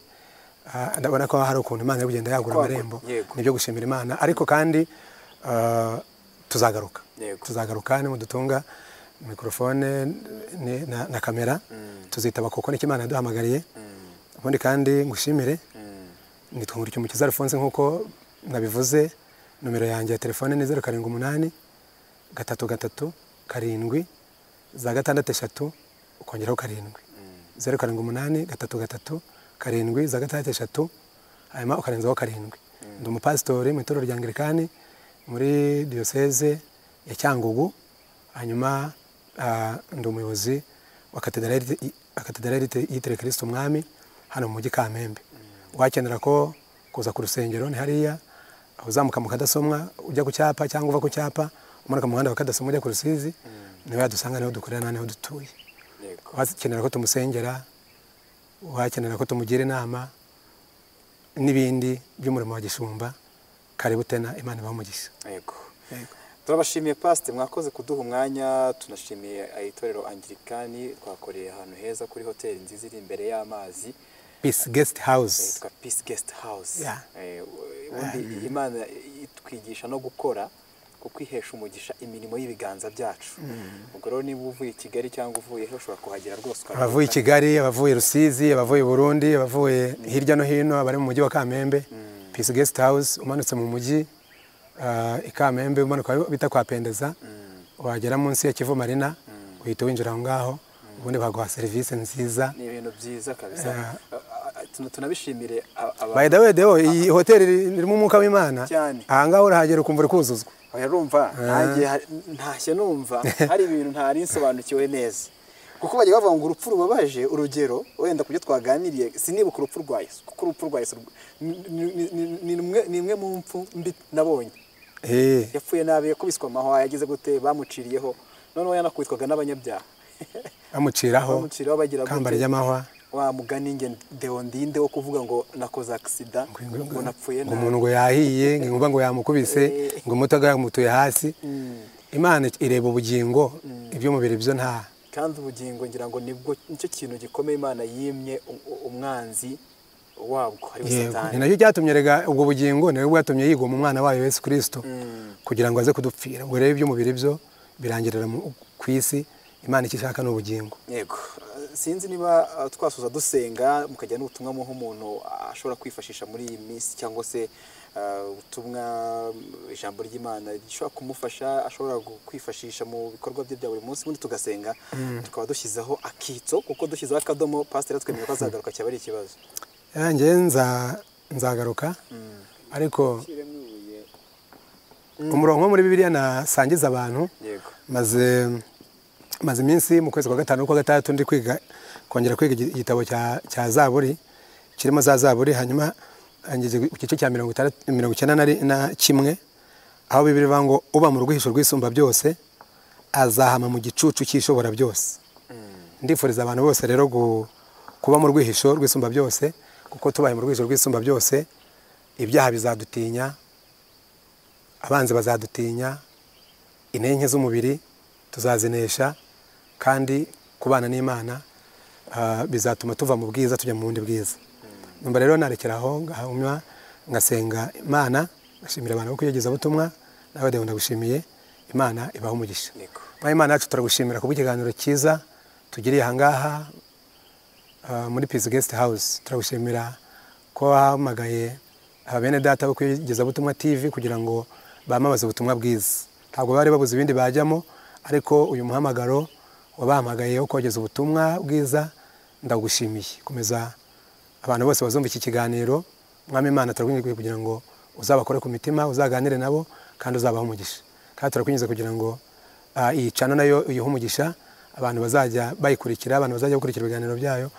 ndabona ko hari ukuntu Imana iri kugenda yagura amarembo nibyo gushimira Imana ariko kandi tuzagaruka nimudutunga mikrofone na kamera tuzitaba kuko niko Imana yaduhamagariye ubundi kandi ngushimire nitwa Nkurikimukiza Alphonse nk'uko nabivuze nomero yanjye ya telefone ni 078 3 7 6 ukongeraho 7 078 3 7 hanyuma ukarenzaho 7 ndi umupasitori mu itorero rya Anglikani muri diocese ya Cyangugu hanyuma ndi umuyobozi wa katedrali yitiriwe Kristo Umwami hano mu mujyi Kamembe wakenera ko kuza ku rusengero ni hariya uzamuka mu Kadasomwa ujya ku cyapa cyangwa uva ku cyapa umanuka mu muhanda wa Kadasomwa ujya ku Rusizi niho yadusanga niho dukorera niho dutuye wakenera ko tumusengera wakenera ko tumugira inama n'ibindi by'umurimo wa gishumba karibu tena Imana ibamugisha. Yego turabashimiye pastor mwakoze kuduha umwanya tunashimiye itorero Anglikani twakoreye ahantu heza kuri hoteli nziza iri imbere y'amazi Peace Guest House. Peace Guest House. Ubundi Imana itwigisha no gukora kuko ihesha umugisha imirimo y'ibiganza byacu. Ubwo rero niba uvuye i Kigali cyangwa uvuye he ushobora kuhagera rwose abavuye i Kigali abavuye Rusizi abavuye Burundi abavuye hirya no hino abari mu mujyi wa Kamembe Peace Guest House umanutse mu mujyi i Kamembe umanuka bita kwa Pendeza wagera munsi ya Kivu Marina uhita winjira aho ngaho ubundi baguha serivisi nziza ni ibintu byiza kabisa tunabishimire by the way iyi hoteli irimo umwuka w'Imana aha ngaho urahagera ukumva uri kuzuzwa urumva ntashye numva hari ibintu ntari nsobanukiwe neza kuko bajya bavuga ngo urupfu rubabaje urugero wenda kubyo twaganiriye sinibuka urupfu rwa Yesu kuko urupfu rwa Yesu ni imwe mu mpfu mbi nabonye yapfuye nabi yakubiswa amahwa yagize gute bamuciriyeho noneho yanakwitwaga n'abanyabyaha bamuciraho bagira kamba ry'amahwa wa mugani nge Deo ndinde wo kuvuga ngo nakoze accident ngo napfuye ngo umuntu ngo yahiye ngo ngo yamukubise ngo umutaga yamutuye hasi. Imana ireba ubugingo iby'umubiri byo nta, kandi ubugingo ngira ngo nibwo nicyo kintu gikomeye Imana yimye umwanzi wabwo ari Satani. Ni nacyo cyatumye rega ubwo bugingo niwe bwatumye yigoma umwana wayo Yesu Kristo kugira ngo aze kudupfira. Ngo rebe iby'umubiri byo birangirira ku isi, Imana ikishaka n'ubugingo. Yego, sinzi niba twasuza dusenga mukajya n'ubutumwa mu nk'umuntu ashobora kwifashisha muri iyi minsi, cyangwa se ubutumwa ijambo ry'Imana rishobora kumufasha, ashobora kwifashisha mu bikorwa bye bya buri munsi, ubundi tugasenga tukaba dushyizeho akitso, kuko dushyizeho akadomo pastor twemeye ko azagaruka cyaba ari ikibazo. Yanjye nzagaruka, ariko umurongo muri Bibiliya nasangiza abantu. Yego, maze iminsi mu kwezi kwa gatanu kwa gatandatu ndi kongera kwiga igitabo cya Zaburi, kirimo za Zaburi. Hanyuma angeze ku gice cya 91, aho Bibiliya ivuga ngo uba mu rwihisho rwisumba byose azahama mu gicucu cy'ishobora byose. Ndifuriza abantu bose rero kuba mu rwihisho rwisumba byose, kuko tubaye mu rwihisho rwisumba byose ibyaha bizadutinya, abanzi bazadutinya, inenke z'umubiri tuzazinesha, kandi kubana n'Imana bizatuma tuva mu bwiza tujya mu bundi bwiza. Numva rero narekeraho ngahumya ngasenga Imana, ngashimira abantu ko yegeza ubutumwa. Nawe Deo ndagushimiye, Imana ibaho umugisha. Mwa Imana yacu turagushimira ku bw'ikiganiro cyiza tugiriye ahangaha muri Peace Guest House. Turagushimira ko wahamagaye abene data bo kuyigeza ubutumwa TV kugira ngo bamamaze ubutumwa bwiza. Ntabwo bari babuze ibindi bajyamo, ariko uyu muhamagaro wabahamagaye wo kogeza ubutumwa bwiza ndagushimiye. Komeza abantu bose bazumva iki kiganiro, Mwami Imana turakwinginze kugira ngo uzabakore ku mitima, uzaganire nabo, kandi uzabaho umugisha. Kandi turakwinginze kugira ngo iyi channel nayo uyihe umugisha, abantu bazajya bayikurikira, abantu bazajya gukurikira ibiganiro byayo,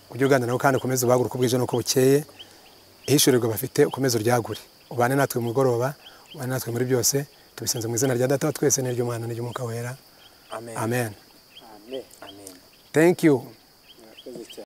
ujye uganda nabo kandi ukomeze ubahaguruka ubwije nuko bukeye, ihishurirwa bafite ukomeze uryagure. Ubane natwe mu mugoroba, ubane natwe muri byose, tubisenze mu izina rya Data wa twese n'iry'Umwana n'iry'Umwuka wera. Amen. Amen. Amen. Thank you.